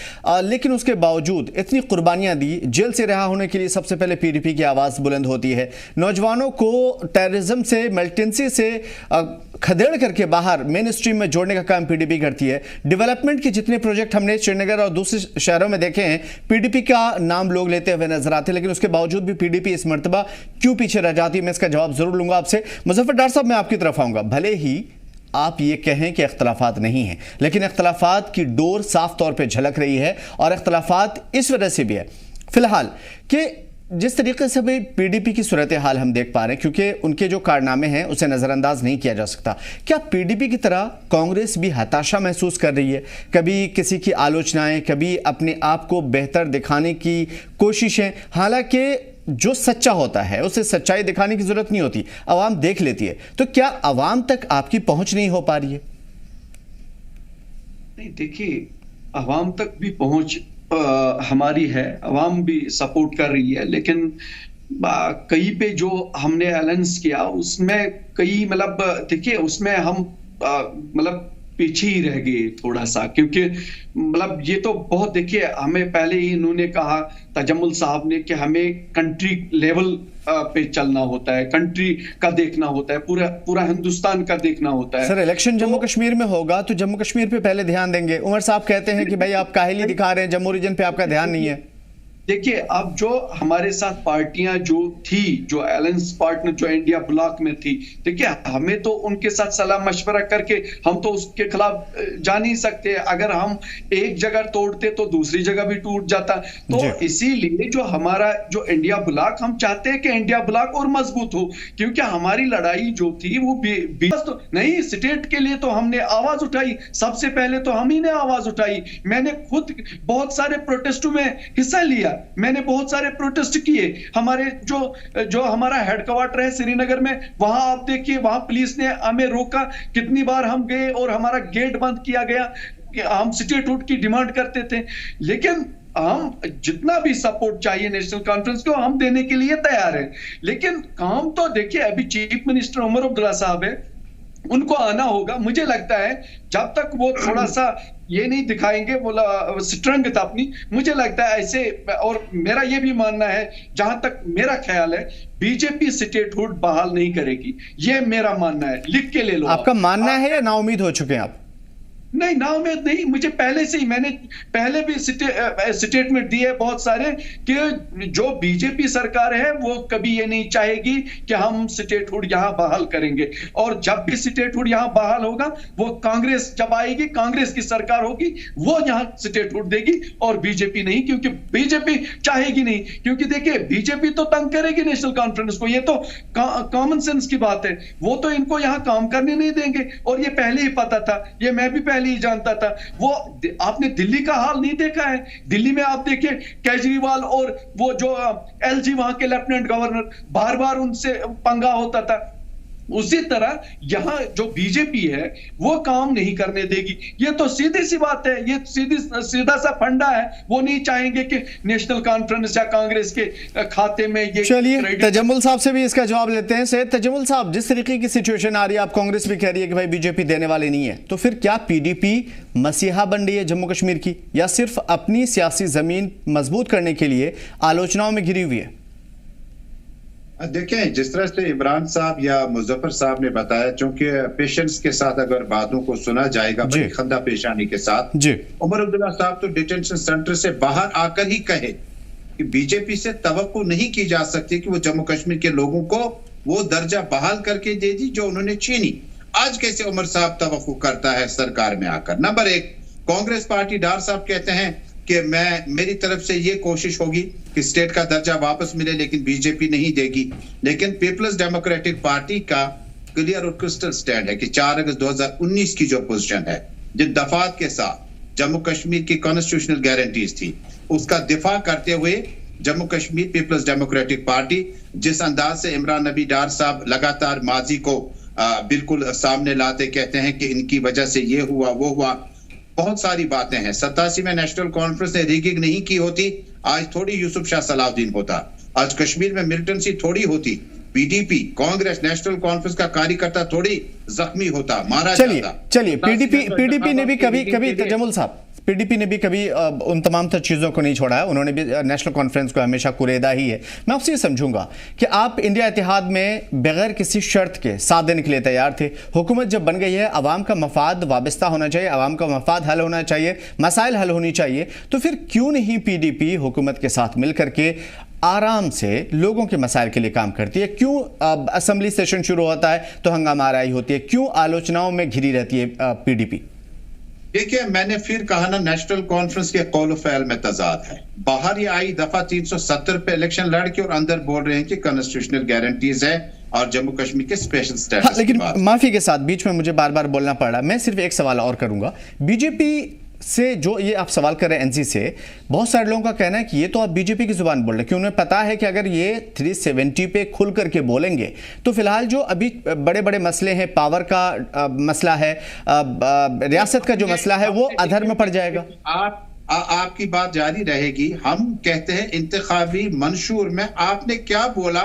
लेकिन उसके बावजूद इतनी कुर्बानियां दी। जेल से रिहा होने के लिए सबसे पहले पीडीपी की आवाज बुलंद होती है, नौजवानों को टेररिज्म से, मिलिटेंसी से खदेड़ करके बाहर मेन स्ट्रीम में जोड़ने का काम पीडीपी करती है। डेवलपमेंट के जितने प्रोजेक्ट हमने श्रीनगर और दूसरे शहरों में देखे हैं, पीडीपी का नाम लोग लेते हुए नजर आते हैं, लेकिन उसके बावजूद भी पीडीपी इस मर्तबा क्यों पीछे रह जाती है? मैं इसका जवाब जरूर लूंगा आपसे। मुजफ्फर डॉक्टर साहब, मैं आपकी तरफ आऊंगा। भले ही आप ये कहें कि इख्तलाफात नहीं है, लेकिन इख्तलाफात की डोर साफ तौर पे झलक रही है और इख्तलाफात इस वजह से भी है फिलहाल कि जिस तरीके से भी पीडीपी की सूरत हाल हम देख पा रहे हैं, क्योंकि उनके जो कारनामे हैं उसे नज़रअंदाज नहीं किया जा सकता। क्या पीडीपी की तरह कांग्रेस भी हताशा महसूस कर रही है? कभी किसी की आलोचनाएं, कभी अपने आप को बेहतर दिखाने की कोशिशें, हालांकि जो सच्चा होता है उसे सच्चाई दिखाने की जरूरत नहीं होती, आवाम देख लेती है। तो क्या आवाम तक आपकी पहुंच नहीं हो पा रही है? नहीं, देखिए, आवाम तक भी पहुंच हमारी है, आवाम भी सपोर्ट कर रही है, लेकिन कहीं पे जो हमने अलायंस किया उसमें कई, मतलब देखिए, उसमें हम मतलब पीछे ही रह गए थोड़ा सा, क्योंकि मतलब ये तो बहुत, देखिए, हमें पहले ही इन्होंने कहा, तजम्मुल साहब ने, कि हमें कंट्री लेवल पे चलना होता है, कंट्री का देखना होता है, पूरा हिंदुस्तान का देखना होता है। सर इलेक्शन जम्मू कश्मीर में होगा तो जम्मू कश्मीर पे पहले ध्यान देंगे। उमर साहब कहते हैं कि भाई आप काहिली दिखा रहे हैं, जम्मू रीजन पे आपका ध्यान नहीं है। देखिए, अब जो हमारे साथ पार्टियां जो थी, जो अलायंस पार्टनर जो इंडिया ब्लॉक में थी, देखिए हमें तो उनके साथ सलाह मशवरा करके हम तो उसके खिलाफ जा नहीं सकते। अगर हम एक जगह तोड़ते तो दूसरी जगह भी टूट जाता। तो इसीलिए जो हमारा जो इंडिया ब्लॉक, हम चाहते हैं कि इंडिया ब्लॉक और मजबूत हो, क्योंकि हमारी लड़ाई जो थी वो तो नहीं, स्टेट के लिए तो हमने आवाज उठाई, सबसे पहले तो हम ही ने आवाज उठाई। मैंने खुद बहुत सारे प्रोटेस्टों में हिस्सा लिया, मैंने बहुत सारे प्रोटेस्ट किए। हमारे जो हमारा हेडक्वार्टर है श्रीनगर में, वहां आप देखिए, वहां पुलिस ने हमें रोका, कितनी बार हम गए और हमारा गेट बंद किया गया। हम स्टेटहुड की डिमांड करते थे, लेकिन हम जितना भी सपोर्ट चाहिए नेशनल कॉन्फ्रेंस को हम देने के लिए तैयार हैं। लेकिन काम तो देखिए, अभी चीफ मिनिस्टर उमर अब्दुल्ला साहब है, उनको आना होगा। मुझे लगता है जब तक वो थोड़ा सा ये नहीं दिखाएंगे बोला स्ट्रेंथ अपनी, मुझे लगता है ऐसे, और मेरा ये भी मानना है, जहां तक मेरा ख्याल है, बीजेपी स्टेटहुड बहाल नहीं करेगी, ये मेरा मानना है। लिख के ले लो। आपका मानना है या नाउम्मीद हो चुके हैं आप? नहीं, नाउम्मीद नहीं, मुझे पहले से ही, मैंने पहले भी स्टेटमेंट दिए बहुत सारे कि जो बीजेपी सरकार है वो कभी ये नहीं चाहेगी कि हम स्टेटहुड यहां बहाल करेंगे। और जब भी स्टेटहुड यहां बहाल होगा, वो कांग्रेस जब आएगी, कांग्रेस की सरकार होगी, वो यहां स्टेटहुड देगी और बीजेपी नहीं, क्योंकि बीजेपी चाहेगी नहीं। क्योंकि देखिए, बीजेपी तो तंग करेगी नेशनल कॉन्फ्रेंस को, ये तो कॉमन सेंस की बात है। वो तो इनको यहां काम करने नहीं देंगे, और ये पहले ही पता था, ये मैं भी पहले ही जानता था। वो आपने दिल्ली का हाल नहीं देखा है? दिल्ली में आप देखिए, केजरीवाल और वो जो एलजी वहां के लेफ्टिनेंट गवर्नर, बार बार उनसे पंगा होता था। उसी तरह यहां जो बीजेपी है वो काम नहीं करने देगी। ये तो सीधी सी बात है, ये सीधा सा फंडा है। वो नहीं चाहेंगे कि नेशनल कॉन्फ्रेंस या कांग्रेस के खाते में ये। चलिए तजम्मुल साहब से भी इसका जवाब लेते हैं। सैयद तजम्मुल साहब, जिस तरीके की सिचुएशन आ रही है, आप कांग्रेस भी कह रही है कि भाई बीजेपी देने वाली नहीं है, तो फिर क्या पीडीपी मसीहा बन रही है जम्मू कश्मीर की, या सिर्फ अपनी सियासी जमीन मजबूत करने के लिए आलोचनाओं में घिरी हुई है? देखें, जिस तरह से इमरान साहब या मुजफ्फर साहब ने बताया, चूंकि पेशेंस के साथ अगर बातों को सुना जाएगा, बड़ी खंदा पेशानी के साथ, उमर अब्दुल्ला साहब तो डिटेंशन सेंटर से बाहर आकर ही कहे कि बीजेपी से तवक्को नहीं की जा सकती कि वो जम्मू कश्मीर के लोगों को वो दर्जा बहाल करके दे दी जो उन्होंने छीनी। आज कैसे उमर साहब तवक्को करता है सरकार में आकर? नंबर एक, कांग्रेस पार्टी डार साहब कहते हैं कि मेरी तरफ से ये कोशिश होगी कि स्टेट का दर्जा वापस मिले, लेकिन बीजेपी नहीं देगी। लेकिन पीपल्स डेमोक्रेटिक पार्टी का क्लियर और क्रिस्टल स्टैंड है कि 4 अगस्त 2019 की जो पोजीशन है, जिन दफात के साथ जम्मू कश्मीर की कॉन्स्टिट्यूशनल गारंटीज थी, उसका दिफा करते हुए Jammu Kashmir Peoples Democratic Party, जिस अंदाज से इमरान नबी डार साहब लगातार माजी को बिल्कुल सामने लाते कहते हैं कि इनकी वजह से ये हुआ वो हुआ, बहुत सारी बातें हैं। 87 में नेशनल कॉन्फ्रेंस ने रिगिंग नहीं की होती, आज थोड़ी यूसुफ शाह सलाउद्दीन होता, आज कश्मीर में मिलिटेंसी थोड़ी होती, पीडीपी कांग्रेस नेशनल कॉन्फ्रेंस का कार्यकर्ता थोड़ी जख्मी होता, मारा जाता। चलिए पीडीपी ने भी कभी तजम्मुल साहब, पीडीपी ने भी कभी उन तमाम चीज़ों को नहीं छोड़ा है, उन्होंने भी नेशनल कॉन्फ्रेंस को हमेशा कुरेदा ही है। मैं आपसे ये समझूंगा कि आप इंडिया इत्तेहाद में बगैर किसी शर्त के साथ देने के लिए तैयार थे। हुकूमत जब बन गई है, अवाम का मफाद वाबस्ता होना चाहिए, अवाम का मफाद हल होना चाहिए, मसाइल हल होनी चाहिए, तो फिर क्यों नहीं पीडीपी हुकूमत के साथ मिल करके आराम से लोगों के मसाइल के लिए काम करती है? क्यों असेंबली सेशन शुरू होता है तो हंगामा आराई होती है? क्यों आलोचनाओं में घिरी रहती है पीडीपी? देखिए, मैंने फिर कहा ना, नेशनल कॉन्फ्रेंस के कौल फ़ैल में तजाद है। बाहर ये आई दफा 370 पे इलेक्शन लड़ के, और अंदर बोल रहे हैं कि कॉन्स्टिट्यूशनल गारंटीज है और जम्मू कश्मीर के स्पेशल स्टेटस। हाँ, लेकिन माफी के साथ बीच में मुझे बार बार बोलना पड़ रहा। मैं सिर्फ एक सवाल और करूंगा, बीजेपी से जो ये आप सवाल कर रहे हैं एनसी से, बहुत सारे लोगों का कहना है कि ये तो आप बीजेपी की जुबान बोल रहे हैं, कि उन्हें पता है कि अगर ये 370 पे खुल करके बोलेंगे तो फिलहाल जो अभी बड़े बड़े मसले हैं, पावर का मसला है, रियासत का जो मसला है, वो अधर में पड़ जाएगा। आपकी बात जारी रहेगी। हम कहते हैं इंतखाबी मंशूर में आपने क्या बोला,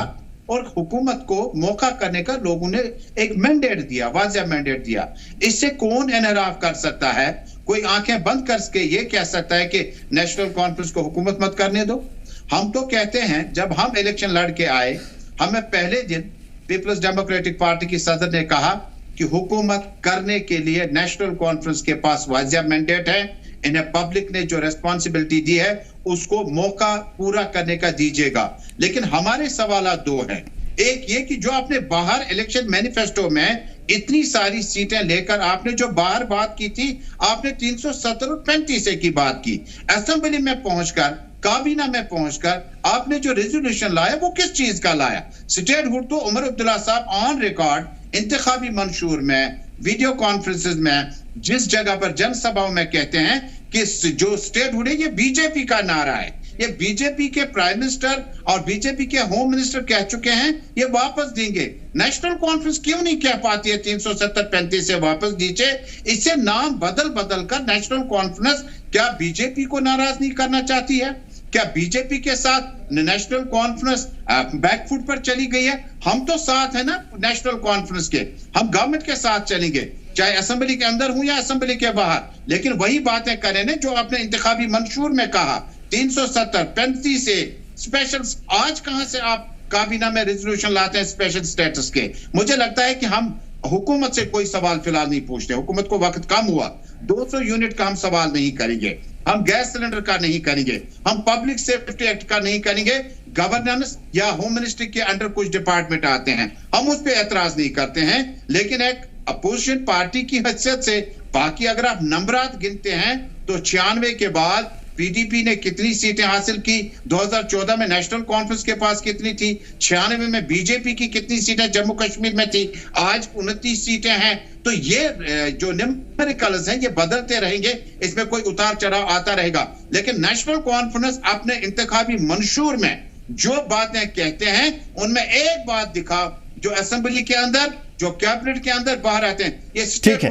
और हुकूमत को मौका करने का लोगों ने एक मैंडेट दिया, वाज़ेह मैंडेट दिया। इससे कौन इनहराफ कर सकता है? कोई आंखें बंद करके ये कह सकता है कि नेशनल कॉन्फ्रेंस को हुकूमत मत करने दो? हम तो कहते हैं, जब हम इलेक्शन लड़ के आए हमें पहले दिन पीपल्स डेमोक्रेटिक पार्टी की सदर ने कहा कि हुकूमत करने के लिए नेशनल कॉन्फ्रेंस के पास वाजिब मैंडेट है, इन्हें पब्लिक ने जो रेस्पॉन्सिबिलिटी दी है उसको मौका पूरा करने का दीजिएगा। लेकिन हमारे सवाल दो हैं। एक ये कि जो आपने बाहर इलेक्शन मैनिफेस्टो में इतनी सारी सीटें लेकर आपने जो बाहर बात की थी, आपने 370 और 35 की बात की, असेंबली में पहुंचकर, काबीना में पहुंचकर आपने जो रेजोल्यूशन लाया वो किस चीज का लाया? स्टेटहुड तो उमर अब्दुल्ला साहब ऑन रिकॉर्ड इंतखाबी मंशूर में, वीडियो कॉन्फ्रेंसेस में, जिस जगह पर जनसभाओं में कहते हैं कि जो स्टेटहुड है ये बीजेपी का नारा है, ये बीजेपी के प्राइम मिनिस्टर और बीजेपी के होम मिनिस्टर कह चुके हैं ये वापस देंगे। नेशनल कॉन्फ्रेंस क्यों नहीं कह पाती है 370-35 से वापस दीजिए? इससे नाम बदल बदल कर नेशनल कॉन्फ्रेंस क्या बीजेपी को नाराज नहीं करना चाहती है? क्या बीजेपी के साथ नेशनल कॉन्फ्रेंस बैकफुट पर चली गई है? हम तो साथ है ना नेशनल कॉन्फ्रेंस के, हम गवर्नमेंट के साथ चलेंगे, चाहे असेंबली के अंदर हूं या असेंबली के बाहर। लेकिन वही बातें करें ना जो आपने इंतखाबी मंशूर में कहा, 370-35 से स्पेशल। आज कहां से आप काबीना में रेजोल्यूशन लाते हैं स्पेशल स्टेटस के? मुझे लगता है कि हम हुकूमत से कोई सवाल फिलहाल नहीं पूछते, हुकूमत को वक्त कम हुआ, 200 यूनिट का हम सवाल नहीं करेंगे, हम गैस सिलेंडर का नहीं करेंगे, हम पब्लिक सेफ्टी एक्ट का नहीं करेंगे। गवर्नेंस या होम मिनिस्ट्री के अंडर कुछ डिपार्टमेंट आते हैं, हम उस पर एतराज नहीं करते हैं। लेकिन एक अपोजिशन पार्टी की हैसियत से बाकी अगर आप नंबरात गिनते हैं तो 96 के बाद पीडीपी ने कितनी सीटें हासिल की, 2014 में नेशनल कॉन्फ्रेंस के पास कितनी थी, 96 में बीजेपी की कितनी सीटें जम्मू कश्मीर में थी, आज 29 सीटें हैं। तो ये जो न्यूमेरिकल्स हैं ये बदलते रहेंगे, इसमें कोई उतार चढ़ाव आता रहेगा। लेकिन नेशनल कॉन्फ्रेंस अपने इंतखाबी मंशूर में जो बातें कहते हैं उनमें एक बात दिखाओ जो असेंबली के अंदर, जो कैबिनेट के अंदर बाहर आते हैं। ये ठीक है,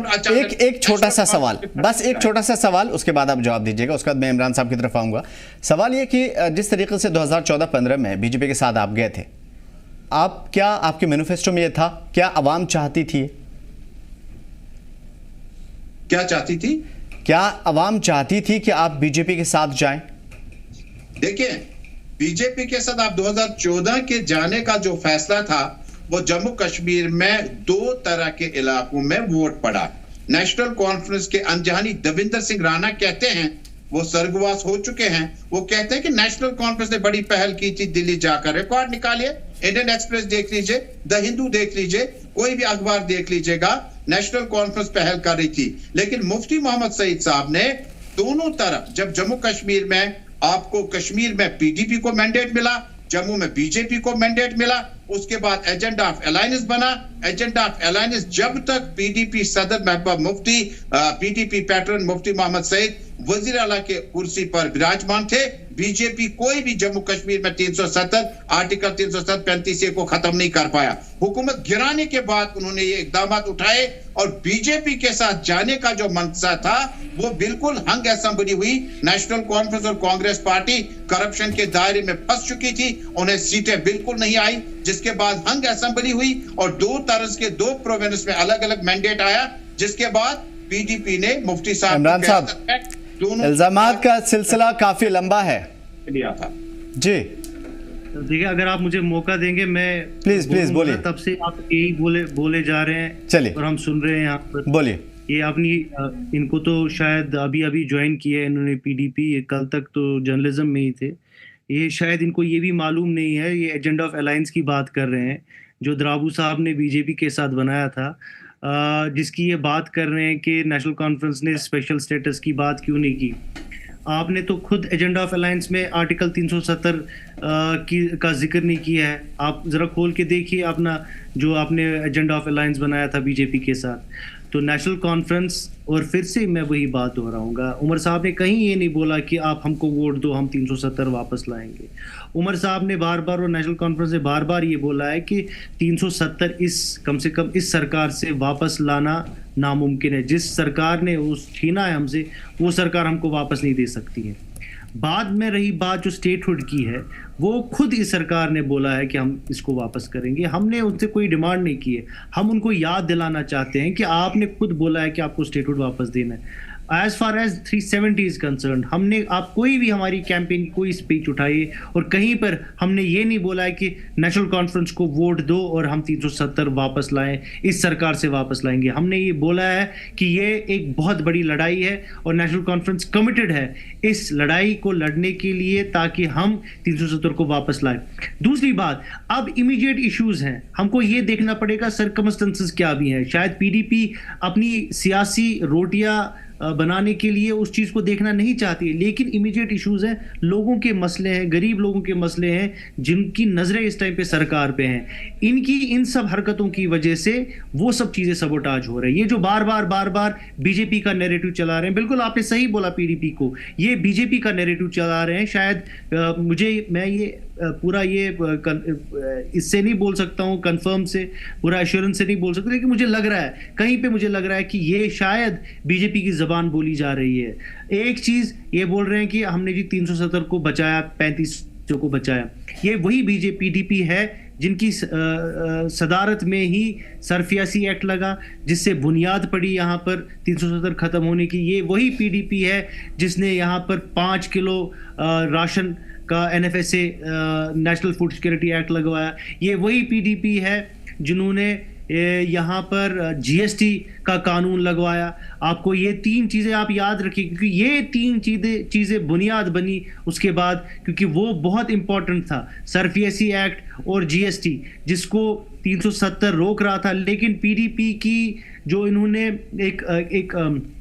एक छोटा सा सवाल, बस एक छोटा सा सवाल, उसके बाद आप जवाब दीजिएगा, उसके बाद मैं इमरान साहब की तरफ आऊंगा। सवाल ये कि जिस तरीके से 2014-15 में बीजेपी के साथ आप गए थे, आप क्या, आपके मैनिफेस्टो में ये था, क्या अवाम चाहती थी? क्या चाहती थी? क्या अवाम चाहती थी कि आप बीजेपी के साथ जाएं? देखिए, बीजेपी के साथ आप 2014 के जाने का जो फैसला था वो जम्मू कश्मीर में 2 तरह के इलाकों में वोट पड़ा। नेशनल कॉन्फ्रेंस के अनजानी दविंदर सिंह राणा कहते हैं, वो स्वर्गवास हो चुके हैं, वो कहते हैं कि नेशनल कॉन्फ्रेंस ने बड़ी पहल की थी दिल्ली जाकर। रिकॉर्ड निकालिए, इंडियन एक्सप्रेस देख लीजिए, द हिंदू देख लीजिए, कोई भी अखबार देख लीजिएगा, नेशनल कॉन्फ्रेंस पहल कर रही थी। लेकिन मुफ्ती मोहम्मद सईद साहब ने दोनों तरफ, जब जम्मू कश्मीर में आपको कश्मीर में पीडीपी को मैंडेट मिला, जम्मू में बीजेपी को मैंडेट मिला, उसके बाद एजेंडा ऑफ अलायंस बना। एजेंडा ऑफ अलायंस जब तक पीडीपी सदर महबूब मुफ्ती, पीडीपी पैटर्न मुफ्ती मोहम्मद सईद वजीर आला के कुर्सी पर विराजमान थे, बीजेपी कोई भी जम्मू कश्मीर में 370 आर्टिकल 370-35 को खत्म नहीं कर पाया। हुकूमत गिराने के बाद उन्होंने ये इकदाम उठाए और बीजेपी के साथ जाने का जो मंशा था वो बिल्कुल हंग असेंबली हुई। नेशनल कॉन्फ्रेंस और कांग्रेस पार्टी करप्शन के दायरे में फंस चुकी थी, उन्हें सीटें बिल्कुल नहीं आई, जिसके बाद हंग असेंबली हुई और 2 तरह के 2 प्रोविंस में अलग अलग मैंडेट आया, जिसके बाद पीडीपी ने मुफ्ती साहब, इमरान साहब, इल्जामात का सिलसिला काफी लंबा है लिया था जी। देखिए, अगर आप मुझे मौका देंगे मैं प्लीज बोलिए। तब से आप यही बोले जा रहे हैं, चलिए, और हम सुन रहे हैं यहाँ पर। बोलिए। ये अपनी इनको तो शायद अभी ज्वाइन किया है इन्होंने पीडीपी, कल तक तो जर्नलिज्म में ही थे। ये शायद इनको ये भी मालूम नहीं है, ये एजेंडा ऑफ अलायंस की बात कर रहे हैं जो द्राबू साहब ने बीजेपी के साथ बनाया था, जिसकी ये बात कर रहे हैं कि नेशनल कॉन्फ्रेंस ने स्पेशल स्टेटस की बात क्यों नहीं की। आपने तो खुद एजेंडा ऑफ अलायंस में आर्टिकल 370 का जिक्र नहीं किया है। आप ज़रा खोल के देखिए अपना जो आपने एजेंडा ऑफ अलायंस बनाया था बीजेपी के साथ। तो नेशनल कॉन्फ्रेंस, और फिर से मैं वही बात दोहराऊंगा, उमर साहब ने कहीं ये नहीं बोला कि आप हमको वोट दो हम 370 वापस लाएंगे। उमर साहब ने बार बार और नेशनल कॉन्फ्रेंस ने बार बार ये बोला है कि 370 कम से कम इस सरकार से वापस लाना नामुमकिन है। जिस सरकार ने उस छीना है हमसे, वो सरकार हमको वापस नहीं दे सकती है। बाद में रही बात जो स्टेटहुड की है, वो खुद इस सरकार ने बोला है कि हम इसको वापस करेंगे। हमने उनसे कोई डिमांड नहीं की है, हम उनको याद दिलाना चाहते हैं कि आपने खुद बोला है कि आपको स्टेटहुड वापस देना है। As far as 370 is concern, हमने आप कोई भी हमारी कैंपेन की कोई स्पीच उठाइए और कहीं पर हमने ये नहीं बोला है कि नेशनल कॉन्फ्रेंस को वोट दो और हम 370 वापस लाएं, इस सरकार से वापस लाएंगे। हमने ये बोला है कि ये एक बहुत बड़ी लड़ाई है और नेशनल कॉन्फ्रेंस कमिटेड है इस लड़ाई को लड़ने के लिए ताकि हम 370 को वापस लाएं। दूसरी बात, अब इमीडिएट इश्यूज हैं, हमको ये देखना पड़ेगा सर्कमस्टेंसेस क्या भी हैं। शायद पीडीपी अपनी सियासी रोटियां बनाने के लिए उस चीज को देखना नहीं चाहती है, लेकिन इमीडिएट इश्यूज हैं, लोगों के मसले हैं, गरीब लोगों के मसले हैं जिनकी नजरें इस टाइम पे सरकार पे हैं। इनकी इन सब हरकतों की वजह से वो सब चीजें सबोटाज हो रही है। ये जो बार बार बीजेपी का नैरेटिव चला रहे हैं, बिल्कुल आपने सही बोला, पीडीपी को ये बीजेपी का नैरेटिव चला रहे हैं। शायद मैं ये पूरा ये इससे नहीं बोल सकता हूं, कंफर्म से, पूरा एश्योरेंस से नहीं बोल सकता, लेकिन मुझे लग रहा है, कहीं पे मुझे लग रहा है कि ये शायद बीजेपी की जबान बोली जा रही है। एक चीज ये बोल रहे हैं कि हमने जी 370 को बचाया, 35 को बचाया। ये वही पीडीपी है जिनकी सदारत में ही सरफियासी एक्ट लगा, जिससे बुनियाद पड़ी यहाँ पर 370 खत्म होने की। ये वही पीडीपी है जिसने यहाँ पर 5 किलो राशन का NFSA national food security act लगवाया। ये वही पीडीपी है जिन्होंने यहाँ पर GST का कानून लगवाया। आपको ये 3 चीज़ें आप याद रखिए, क्योंकि ये 3 चीज़ें बुनियाद बनी उसके बाद, क्योंकि वो बहुत इंपॉर्टेंट था। सरफियासी एक्ट और GST जिसको 370 रोक रहा था, लेकिन पीडीपी की जो इन्होंने एक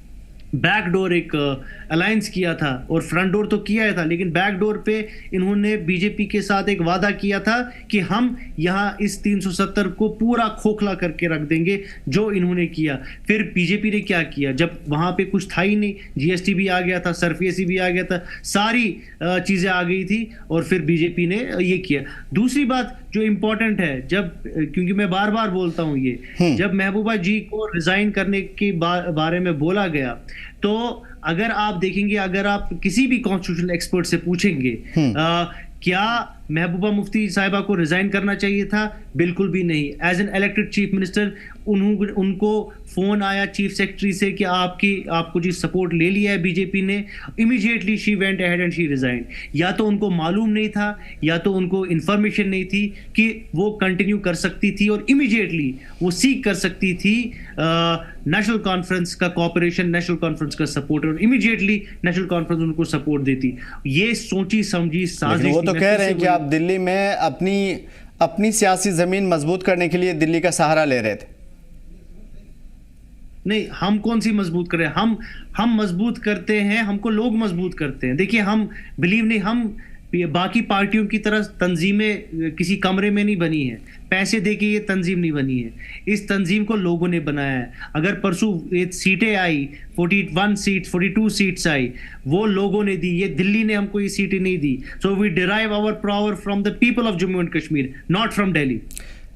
बैकडोर एक अलायंस किया था, और फ्रंट डोर तो किया था, लेकिन बैकडोर पे इन्होंने बीजेपी के साथ एक वादा किया था कि हम यहाँ इस 370 को पूरा खोखला करके रख देंगे, जो इन्होंने किया। फिर बीजेपी ने क्या किया, जब वहाँ पे कुछ था ही नहीं, GST भी आ गया था, सरफियासी भी आ गया था, सारी चीज़ें आ गई थी, और फिर बीजेपी ने ये किया। दूसरी बात जो इम्पोर्टेंट है, जब, क्योंकि मैं बार बार बोलता हूँ ये, जब महबूबा जी को रिजाइन करने के बारे में बोला गया, तो अगर आप देखेंगे, अगर आप किसी भी कॉन्स्टिट्यूशनल एक्सपर्ट से पूछेंगे क्या महबूबा मुफ्ती साहिबा को रिजाइन करना चाहिए था, बिल्कुल भी नहीं। As an elected chief minister उनको फोन आया चीफ सेक्रेटरी से कि आपको जी सपोर्ट ले लिया है बीजेपी ने, immediately she went ahead and she resign. या तो उनको मालूम नहीं था, या तो उनको इंफॉर्मेशन नहीं थी कि वो कंटिन्यू कर सकती थी, और इमीडिएटली वो सीख कर सकती थी नेशनल कॉन्फ्रेंस का कोऑपरेशन, नेशनल कॉन्फ्रेंस का सपोर्ट, और इमीडिएटली नेशनल कॉन्फ्रेंस उनको सपोर्ट देती। ये सोची समझी साजिश। वो तो कह रहे हैं कि आप दिल्ली में अपनी सियासी जमीन मजबूत करने के लिए दिल्ली का सहारा ले रहे थे। नहीं, हम कौन सी मजबूत करें, हम मजबूत करते हैं, हमको लोग मजबूत करते हैं। देखिए, हम बिलीव नहीं, हम बाकी पार्टियों की तरह तंजीमें किसी कमरे में नहीं बनी है, पैसे देके ये तंजीम नहीं बनी है, इस तंजीम को लोगों ने बनाया है। अगर परसों ये सीटें आई, 42 सीट्स आई, वो लोगों ने दी, ये दिल्ली ने हमको ये सीटें नहीं दी। So we derive our power from the people of Jammu and Kashmir, not from Delhi.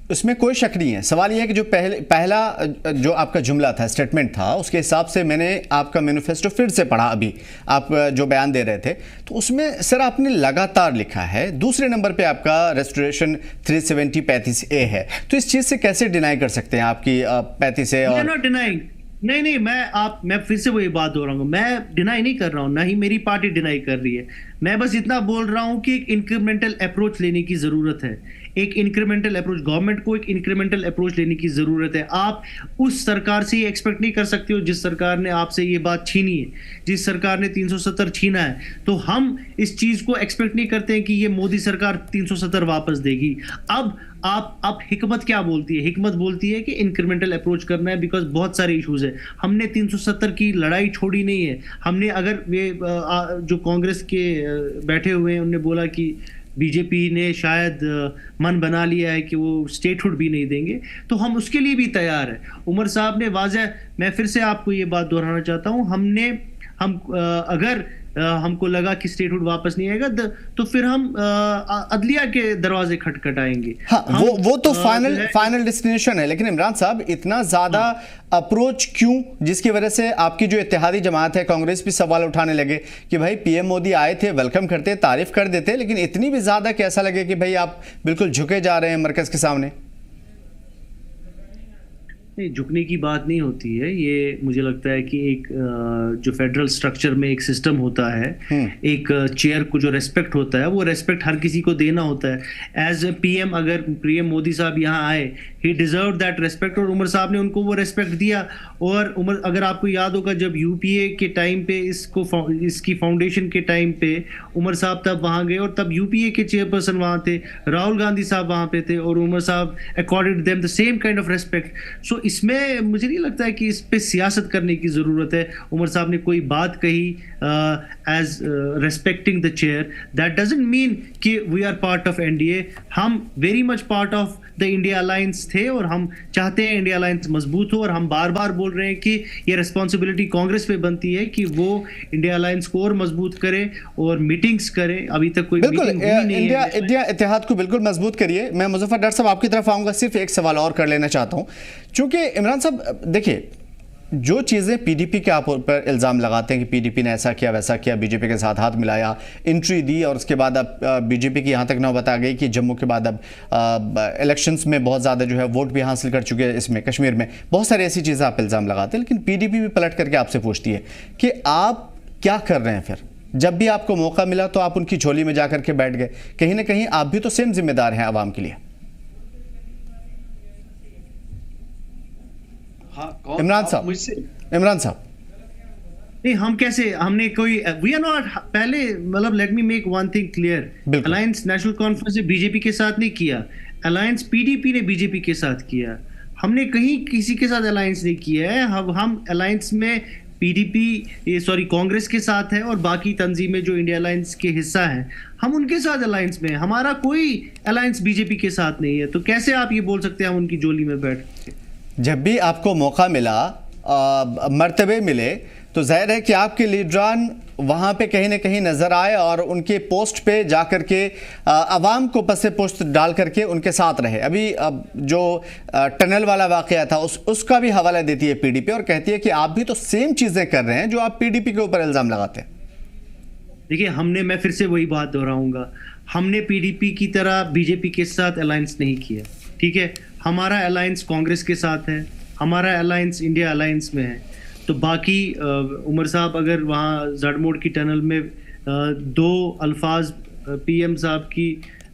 उसमें कोई शक नहीं है। सवाल यह है कि जो पहला जो आपका जुमला था, स्टेटमेंट था, उसके हिसाब से मैंने आपका मैनिफेस्टो फिर से पढ़ा, अभी आप जो बयान दे रहे थे, तो उसमें सर आपने लगातार लिखा है, दूसरे नंबर पे आपका रेस्टोरेशन 370 35A है। तो इस चीज़ से कैसे डिनाई कर सकते हैं आपकी 35A? और नॉट डिनाइंग, नहीं, मैं फिर से वही बात दोहराऊंगा, मैं डिनाई नहीं कर रहा हूँ, ना ही मेरी पार्टी डिनाई कर रही है। मैं बस इतना बोल रहा हूँ कि एक इंक्रीमेंटल अप्रोच लेने की जरूरत है, एक इंक्रीमेंटल अप्रोच, गवर्नमेंट को एक इंक्रीमेंटल अप्रोच लेने की जरूरत है। आप उस सरकार से ये एक्सपेक्ट नहीं कर सकते हो जिस सरकार ने आपसे ये बात छीनी है, जिस सरकार ने 370 छीना है, तो हम इस चीज को एक्सपेक्ट नहीं करते हैं कि ये मोदी सरकार 370 वापस देगी। अब हिकमत क्या बोलती है? हिकमत बोलती है कि इंक्रीमेंटल अप्रोच करना है, बिकॉज बहुत सारे इश्यूज है। हमने 370 की लड़ाई छोड़ी नहीं है। हमने, अगर ये जो कांग्रेस के बैठे हुए हैं, उनने बोला कि बीजेपी ने शायद मन बना लिया है कि वो स्टेटहुड भी नहीं देंगे, तो हम उसके लिए भी तैयार है। उमर साहब ने वाज़ेह, मैं फिर से आपको ये बात दोहराना चाहता हूँ, अगर हमको लगा कि स्टेटहुड वापस नहीं आएगा, तो फिर हम अदलिया के दरवाजे खटखटाएंगे। हाँ, वो तो फाइनल डेस्टिनेशन है। लेकिन इमरान साहब, इतना ज्यादा अप्रोच क्यों, जिसकी वजह से आपकी जो इत्तेहादी जमात है, कांग्रेस भी सवाल उठाने लगे कि भाई पीएम मोदी आए थे, वेलकम करते, तारीफ कर देते, लेकिन इतनी भी ज्यादा कैसा लगे कि भाई आप बिल्कुल झुके जा रहे हैं मरकज के सामने? नहीं, झुकने की बात नहीं होती है। ये मुझे लगता है कि एक जो फेडरल स्ट्रक्चर में एक सिस्टम होता है, एक चेयर को जो रेस्पेक्ट होता है, वो रेस्पेक्ट हर किसी को देना होता है। एज पीएम अगर पीएम मोदी साहब यहाँ आए, ही डिजर्व दैट रेस्पेक्ट, और उमर साहब ने उनको वो रेस्पेक्ट दिया। और उमर, अगर आपको याद होगा, जब यूपीए के टाइम पे इसकी फाउंडेशन के टाइम पे उमर साहब तब वहाँ गए, और तब यूपीए के चेयरपर्सन वहाँ थे, राहुल गांधी साहब वहाँ पे थे, और उमर साहब accorded them the same kind of respect. So इसमें मुझे नहीं लगता है कि इस पे सियासत करने की ज़रूरत है। उमर साहब ने कोई बात कही as respecting the chair, that doesn't mean कि we are part of NDA. हम very much part of the India alliance थे, और हम चाहते हैं इंडिया अलायंस मजबूत हो, और हम बार बार बोल रहे हैं कि ये रिस्पॉन्सिबिलिटी कांग्रेस पे बनती है कि वो इंडिया अलायंस को और मजबूत करे और मीटिंग्स करे। अभी तक कोई बिल्कुल मीटिंग हुई नहीं है। इंडिया इत्तेहाद को बिल्कुल मजबूत करिए। मैं मुजफ्फर डॉक्टर साहब आपकी तरफ आऊंगा, सिर्फ एक सवाल और कर लेना चाहता हूं, क्योंकि इमरान साहब देखिए, जो चीज़ें पीडीपी के आप पर इल्ज़ाम लगाते हैं कि पीडीपी ने ऐसा किया वैसा किया, बीजेपी के साथ हाथ मिलाया, एंट्री दी, और उसके बाद अब बीजेपी की यहाँ तक नौबत आ गई कि जम्मू के बाद अब इलेक्शंस में बहुत ज़्यादा जो है वोट भी हासिल कर चुके हैं, इसमें कश्मीर में बहुत सारी ऐसी चीज़ें आप इल्ज़ाम लगाते हैं। लेकिन पीडीपी भी पलट करके आपसे पूछती है कि आप क्या कर रहे हैं फिर? जब भी आपको मौका मिला तो आप उनकी झोली में जाकर के बैठ गए। कहीं ना कहीं आप भी तो सेम जिम्मेदार हैं आवाम के लिए। इमरान साहब नहीं, हम कैसे, हमने कोई, वी आर नॉट, पहले मतलब let me make one thing clear, alliance national conference ने बीजेपी के साथ नहीं किया, अलायंस पीडीपी ने बीजेपी के साथ किया। हमने कहीं किसी के साथ अलायंस नहीं किया है। हम अलायंस में पीडीपी, सॉरी, कांग्रेस के साथ है, और बाकी तंजीमें जो इंडिया अलायंस के हिस्सा हैं, हम उनके साथ अलायंस में। हमारा कोई अलायंस बीजेपी के साथ नहीं है। तो कैसे आप ये बोल सकते हैं हम उनकी जोली में बैठ के? जब भी आपको मौका मिला, मर्तबे मिले, तो जाहिर है कि आपके लीडरान वहाँ पे कहीं ना कहीं नज़र आए और उनके पोस्ट पे जाकर के आवाम को पसे पोस्ट डाल करके उनके साथ रहे। अभी जो टनल वाला वाक़या था उसका भी हवाला देती है पीडीपी, और कहती है कि आप भी तो सेम चीज़ें कर रहे हैं जो आप पीडीपी के ऊपर इल्ज़ाम लगाते हैं। देखिए, मैं फिर से वही बात दोहराऊंगा, हमने पीडीपी की तरह बीजेपी के साथ अलायंस नहीं किया, ठीक है। हमारा अलायंस कांग्रेस के साथ है, हमारा अलायंस इंडिया अलायंस में है। तो बाकी उमर साहब अगर वहाँ जड़मोड़ की टनल में दो अल्फाज पीएम साहब की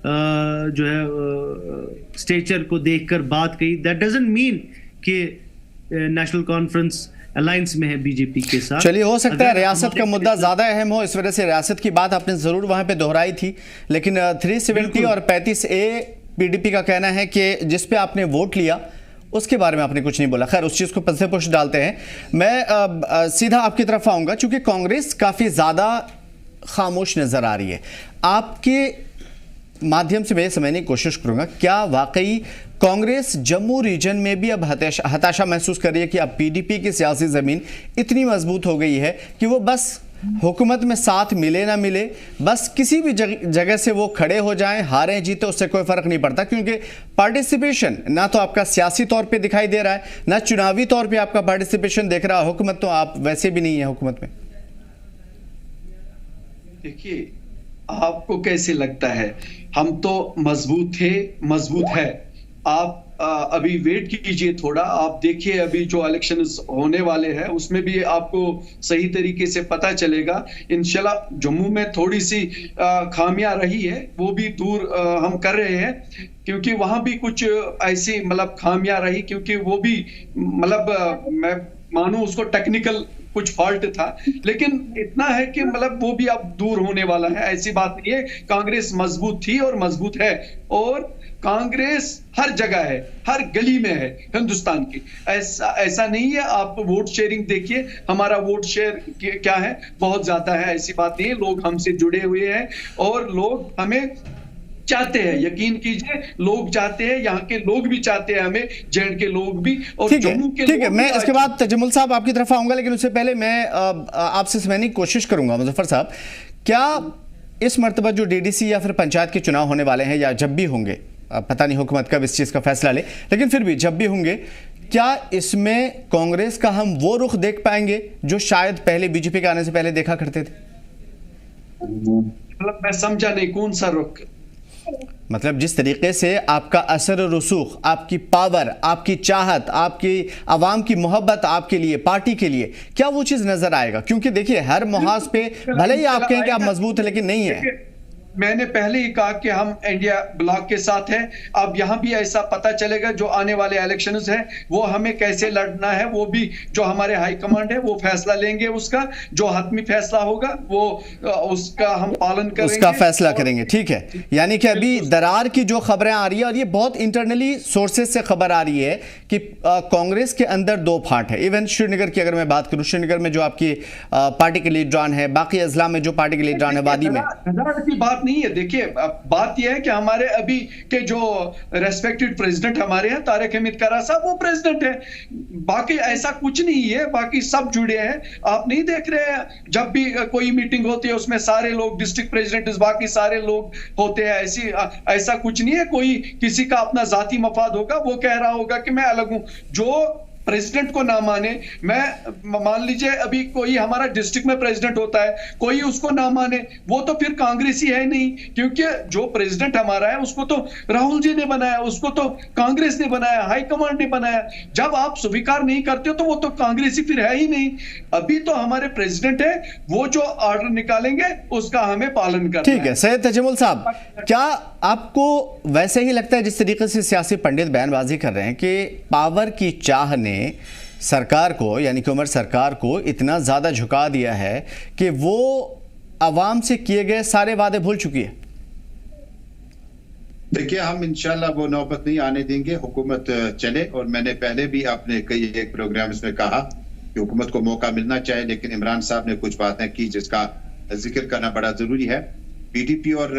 जो है स्टेचर को देखकर बात कही, दैट डजंट मीन कि नेशनल कॉन्फ्रेंस अलायंस में है बीजेपी के साथ। चलिए, हो सकता है रियासत का मुद्दा ज़्यादा अहम हो, इस वजह से रियासत की बात आपने ज़रूर वहाँ पे दोहराई थी। लेकिन 370 और 35A पीडीपी का कहना है कि जिस पे आपने वोट लिया उसके बारे में आपने कुछ नहीं बोला। खैर, उस चीज़ को पसे पुश डालते हैं। मैं सीधा आपकी तरफ आऊँगा, चूँकि कांग्रेस काफ़ी ज़्यादा खामोश नज़र आ रही है। आपके माध्यम से मैं समझने की कोशिश करूँगा, क्या वाकई कांग्रेस जम्मू रीजन में भी अब हताशा महसूस कर रही है कि अब पीडीपी की सियासी ज़मीन इतनी मजबूत हो गई है कि वो बस हुकूमत में साथ मिले ना मिले, बस किसी भी जगह से वो खड़े हो जाएं, हारें जीते उससे कोई फर्क नहीं पड़ता, क्योंकि पार्टिसिपेशन ना तो आपका सियासी तौर पे दिखाई दे रहा है, ना चुनावी तौर पे आपका पार्टिसिपेशन दिख रहा है। हुकूमत तो आप वैसे भी नहीं है हुकूमत में। देखिए, आपको कैसे लगता है, हम तो मजबूत थे, मजबूत है। आप अभी वेट कीजिए थोड़ा, आप देखिए अभी जो इलेक्शंस होने वाले हैं उसमें भी आपको सही तरीके से पता चलेगा। इंशाल्लाह जम्मू में थोड़ी सी खामियां रही है, वो भी दूर हम कर रहे हैं, क्योंकि वहां भी कुछ ऐसी मतलब खामियां रही, क्योंकि वो भी मतलब मैं मानूं उसको टेक्निकल कुछ फॉल्ट था, लेकिन इतना है कि मतलब वो भी अब दूर होने वाला है। ऐसी बात नहीं है, कांग्रेस मजबूत थी और मजबूत है, और कांग्रेस हर जगह है, हर गली में है हिंदुस्तान की। ऐसा नहीं है। आप वोट शेयरिंग देखिए, हमारा वोट शेयर क्या है, बहुत ज्यादा है। ऐसी बात नहीं है, लोग हमसे जुड़े हुए हैं और लोग हमें चाहते हैं, यकीन कीजिए, लोग चाहते हैं, यहाँ के लोग भी चाहते हैं हमें, जेएंड के लोग भी और जम्मू के लोग। ठीक है, मैं इसके बाद तजम्मुल साहब आपकी तरफ आऊंगा, लेकिन उससे पहले मैं आपसे समझने की कोशिश करूंगा। मुजफ्फर साहब, क्या इस मर्तबा जो डीडीसी या फिर पंचायत के चुनाव होने वाले हैं, या जब भी होंगे, पता नहीं हुकूमत कब इस चीज़ का फैसला ले, लेकिन फिर भी जब भी होंगे, क्या इसमें कांग्रेस का हम वो रुख देख पाएंगे जो शायद पहले बीजेपी के आने से पहले देखा करते थे? मतलब मैं समझा नहीं, कौन सा रुख? मतलब जिस तरीके से आपका असर और रसूख, आपकी पावर, आपकी चाहत, आपकी आवाम की मोहब्बत आपके लिए, पार्टी के लिए, क्या वो चीज़ नज़र आएगा? क्योंकि देखिए हर मुहाज पे भले ही आप कहें कि आप मजबूत हैं लेकिन नहीं है। मैंने पहले ही कहा कि हम इंडिया ब्लॉक के साथ हैं। अब यहाँ भी ऐसा पता चलेगा जो आने वाले इलेक्शंस हैं वो हमें कैसे लड़ना है, वो भी जो हमारे हाई कमांड है वो फैसला लेंगे। उसका जो हतमी फैसला होगा वो उसका हम पालन करेंगे, उसका फैसला करेंगे। ठीक है, यानी कि अभी दरार की जो खबरें आ रही है, और ये बहुत इंटरनली सोर्सेज से खबर आ रही है कि कांग्रेस के अंदर दो फाट है। इवन श्रीनगर की अगर मैं बात करूं, श्रीनगर में जो आपकी पार्टी के लीडरान है, बाकी अजला में जो पार्टी के लीडरान है, वादी में बात नहीं है। देखिए बात यह है कि हमारे अभी के जो रेस्पेक्टेड प्रेसिडेंट हमारे हैं तारिक हमीद कारा साहब, वो प्रेसिडेंट है। बाकी ऐसा कुछ नहीं है, बाकी सब जुड़े हैं। आप नहीं देख रहे हैं जब भी कोई मीटिंग होती है उसमें सारे लोग डिस्ट्रिक्ट प्रेसिडेंट बाकी सारे लोग होते हैं। ऐसा कुछ नहीं है कोई किसी का अपना जाती मफाद होगा वो कह रहा होगा कि मैं अलग हूं। जो प्रेसिडेंट को ना माने, मैं मान लीजिए अभी कोई हमारा डिस्ट्रिक्ट में प्रेसिडेंट होता है, कोई उसको ना माने, वो तो फिर कांग्रेसी है नहीं, क्योंकि जो प्रेसिडेंट हमारा है उसको तो राहुल जी ने बनाया, उसको तो कांग्रेस ने बनाया, हाई कमांड ने बनाया। जब आप स्वीकार नहीं करते हो तो वो तो कांग्रेसी फिर है ही नहीं। अभी तो हमारे प्रेसिडेंट है, वो जो ऑर्डर निकालेंगे उसका हमें पालन करना है। ठीक है सैयद तजमुल साहब, क्या आपको वैसे ही लगता है जिस तरीके से सियासी पंडित बयानबाजी कर रहे हैं कि पावर की चाह ने सरकार को, यानी कि उमर सरकार को इतना ज्यादा झुका दिया है कि वो अवाम से किए गए सारे वादे भूल चुकी है? देखिए, हम इंशाल्लाह वो नौबत नहीं आने देंगे, हुकूमत चले। और मैंने पहले भी अपने कई एक प्रोग्राम में कहा कि हुकूमत को मौका मिलना चाहिए, लेकिन इमरान साहब ने कुछ बातें की जिसका जिक्र करना बड़ा जरूरी है। पीडीपी और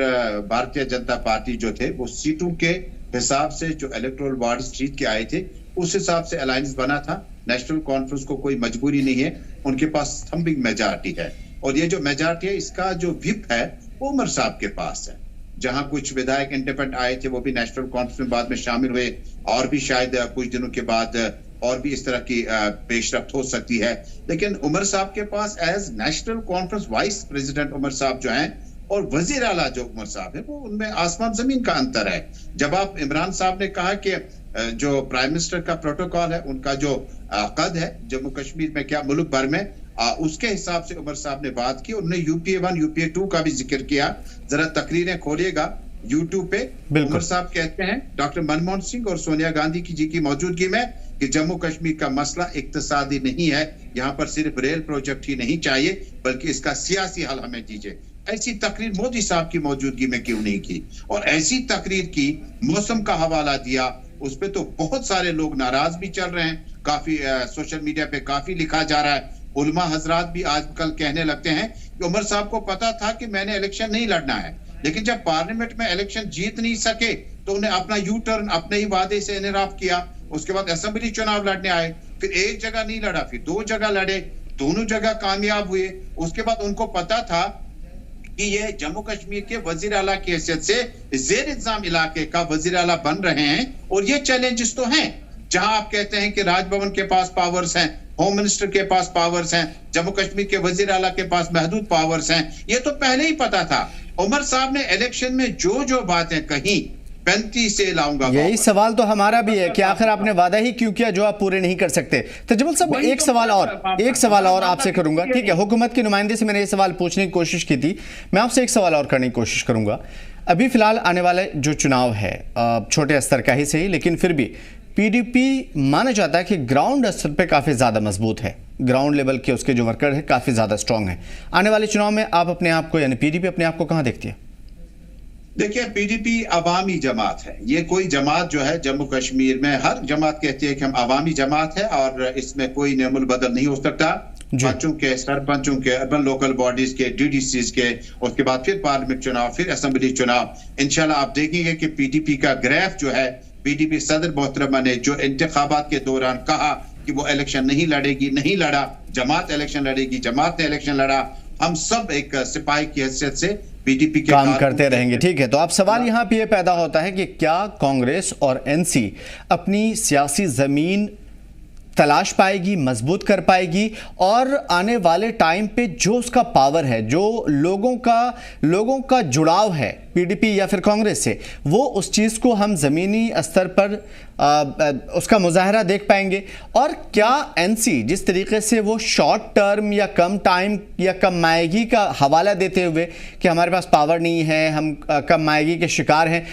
भारतीय जनता पार्टी जो थे वो सीटों के हिसाब से जो इलेक्टोरल वार्ड जीत के आए थे उस हिसाब से अलायंस बना था। नेशनल कॉन्फ्रेंस को कोई मजबूरी नहीं है, उनके पास थम्बिंग मेजॉरिटी है। और ये जो मेजॉरिटी है इसका जो व्हिप है वो उमर साहब के पास है। जहां कुछ विधायक इंडिपेंडेंट आए थे वो भी नेशनल कॉन्फ्रेंस में बाद में शामिल हुए, और भी शायद कुछ दिनों के बाद और भी इस तरह की पेशरफ्त हो सकती है। लेकिन उमर साहब के पास as National Conference vice president Umar साहब जो हैं और वजीर आला जो उमर साहब है वो उनमें आसमान जमीन का अंतर है। जब आप इमरान साहब ने कहा कि जो प्राइम मिनिस्टर का प्रोटोकॉल है, उनका जो कद है जम्मू कश्मीर में क्या मुल्क भर में, उसके हिसाब से उमर साहब ने बात की। उन्होंने यूपीए 1 यूपीए 2 का भी जिक्र किया। जरा तकरीरें खोलिएगा यूट्यूब पे। उमर साहब कहते हैं डॉक्टर मनमोहन सिंह और सोनिया गांधी जी की मौजूदगी में कि जम्मू कश्मीर का मसला इक्तिसादी नहीं है, यहाँ पर सिर्फ रेल प्रोजेक्ट ही नहीं चाहिए बल्कि इसका सियासी हल हमें दीजिए। ऐसी तकरीर मोदी साहब की मौजूदगी में क्यों नहीं की? और ऐसी तकरीर की, मौसम का हवाला दिया, उस पे तो बहुत सारे लोग नाराज भी चल रहे हैं। काफी सोशल मीडिया पे काफी लिखा जा रहा है। उलमा हजरात भी आजकल कहने लगते हैं कि उमर साहब को पता था कि मैंने इलेक्शन नहीं लड़ना है, लेकिन जब पार्लियामेंट में इलेक्शन जीत नहीं सके तो उन्हें अपना यू टर्न अपने ही वादे से इनराफ किया। उसके बाद असेंबली चुनाव लड़ने आए, फिर एक जगह नहीं लड़ा, फिर 2 जगह लड़े, दोनों जगह कामयाब हुए। उसके बाद उनको पता था कि ये जम्मू कश्मीर के वजीर आला की हैसियत से जेर इंतजाम इलाके का वजीर आला बन रहे हैं। और ये चैलेंजेस तो हैं, जहां आप कहते हैं कि राजभवन के पास पावर्स हैं, होम मिनिस्टर के पास पावर्स हैं, जम्मू कश्मीर के वजीर आला के पास महदूद पावर्स हैं, ये तो पहले ही पता था। उमर साहब ने इलेक्शन में जो बातें कही 35 से लाऊंगा। यही सवाल तो हमारा भी है कि आखिर आपने वादा ही क्यों किया जो आप पूरे नहीं कर सकते। तजमुल साहब, एक सवाल और आपसे करूंगा। ठीक है, हुकूमत के नुमाइंदे से मैंने ये सवाल पूछने की कोशिश की थी, मैं आपसे एक सवाल और करने की कोशिश करूंगा। अभी फिलहाल आने वाले जो चुनाव है छोटे स्तर का ही सही, लेकिन फिर भी पीडीपी माना जाता है कि ग्राउंड स्तर पे काफ़ी ज़्यादा मजबूत है, ग्राउंड लेवल के उसके जो वर्कर है काफ़ी ज़्यादा स्ट्रांग है। आने वाले चुनाव में आप अपने आप को, यानी पीडीपी अपने आप को कहाँ देखती है? देखिए, पीडीपी अवामी जमात है। ये कोई जमात जो है जम्मू कश्मीर में हर जमात कहती है कि हम अवामी जमात है और इसमें कोई नेमुल बदल नहीं हो सकता। पंचों के, सरपंचों के, अर्बन लोकल बॉडीज के, डीडीसीज के, उसके बाद फिर पार्लियामेंट चुनाव, फिर असेंबली चुनाव। इंशाल्लाह आप देखेंगे कि पीडीपी का ग्राफ जो है, पीडीपी सदर मोहतरमा ने जो इंतखाबात के दौरान कहा कि वो इलेक्शन नहीं लड़ेगी, नहीं लड़ा। जमात इलेक्शन लड़ेगी, जमात ने इलेक्शन लड़ा। हम सब एक सिपाही की हैसियत से पीडीपी के काम करते रहेंगे। ठीक है, तो अब सवाल यहाँ पे ये पैदा होता है कि क्या कांग्रेस और एनसी अपनी सियासी जमीन तलाश पाएगी, मजबूत कर पाएगी और आने वाले टाइम पे जो उसका पावर है, जो लोगों का जुड़ाव है पीडीपी या फिर कांग्रेस से, वो उस चीज़ को हम ज़मीनी स्तर पर उसका मुजाहरा देख पाएंगे। और क्या एनसी जिस तरीके से वो शॉर्ट टर्म या कम टाइम या कम मायगी का हवाला देते हुए कि हमारे पास पावर नहीं है, हम कम मायगी के शिकार हैं,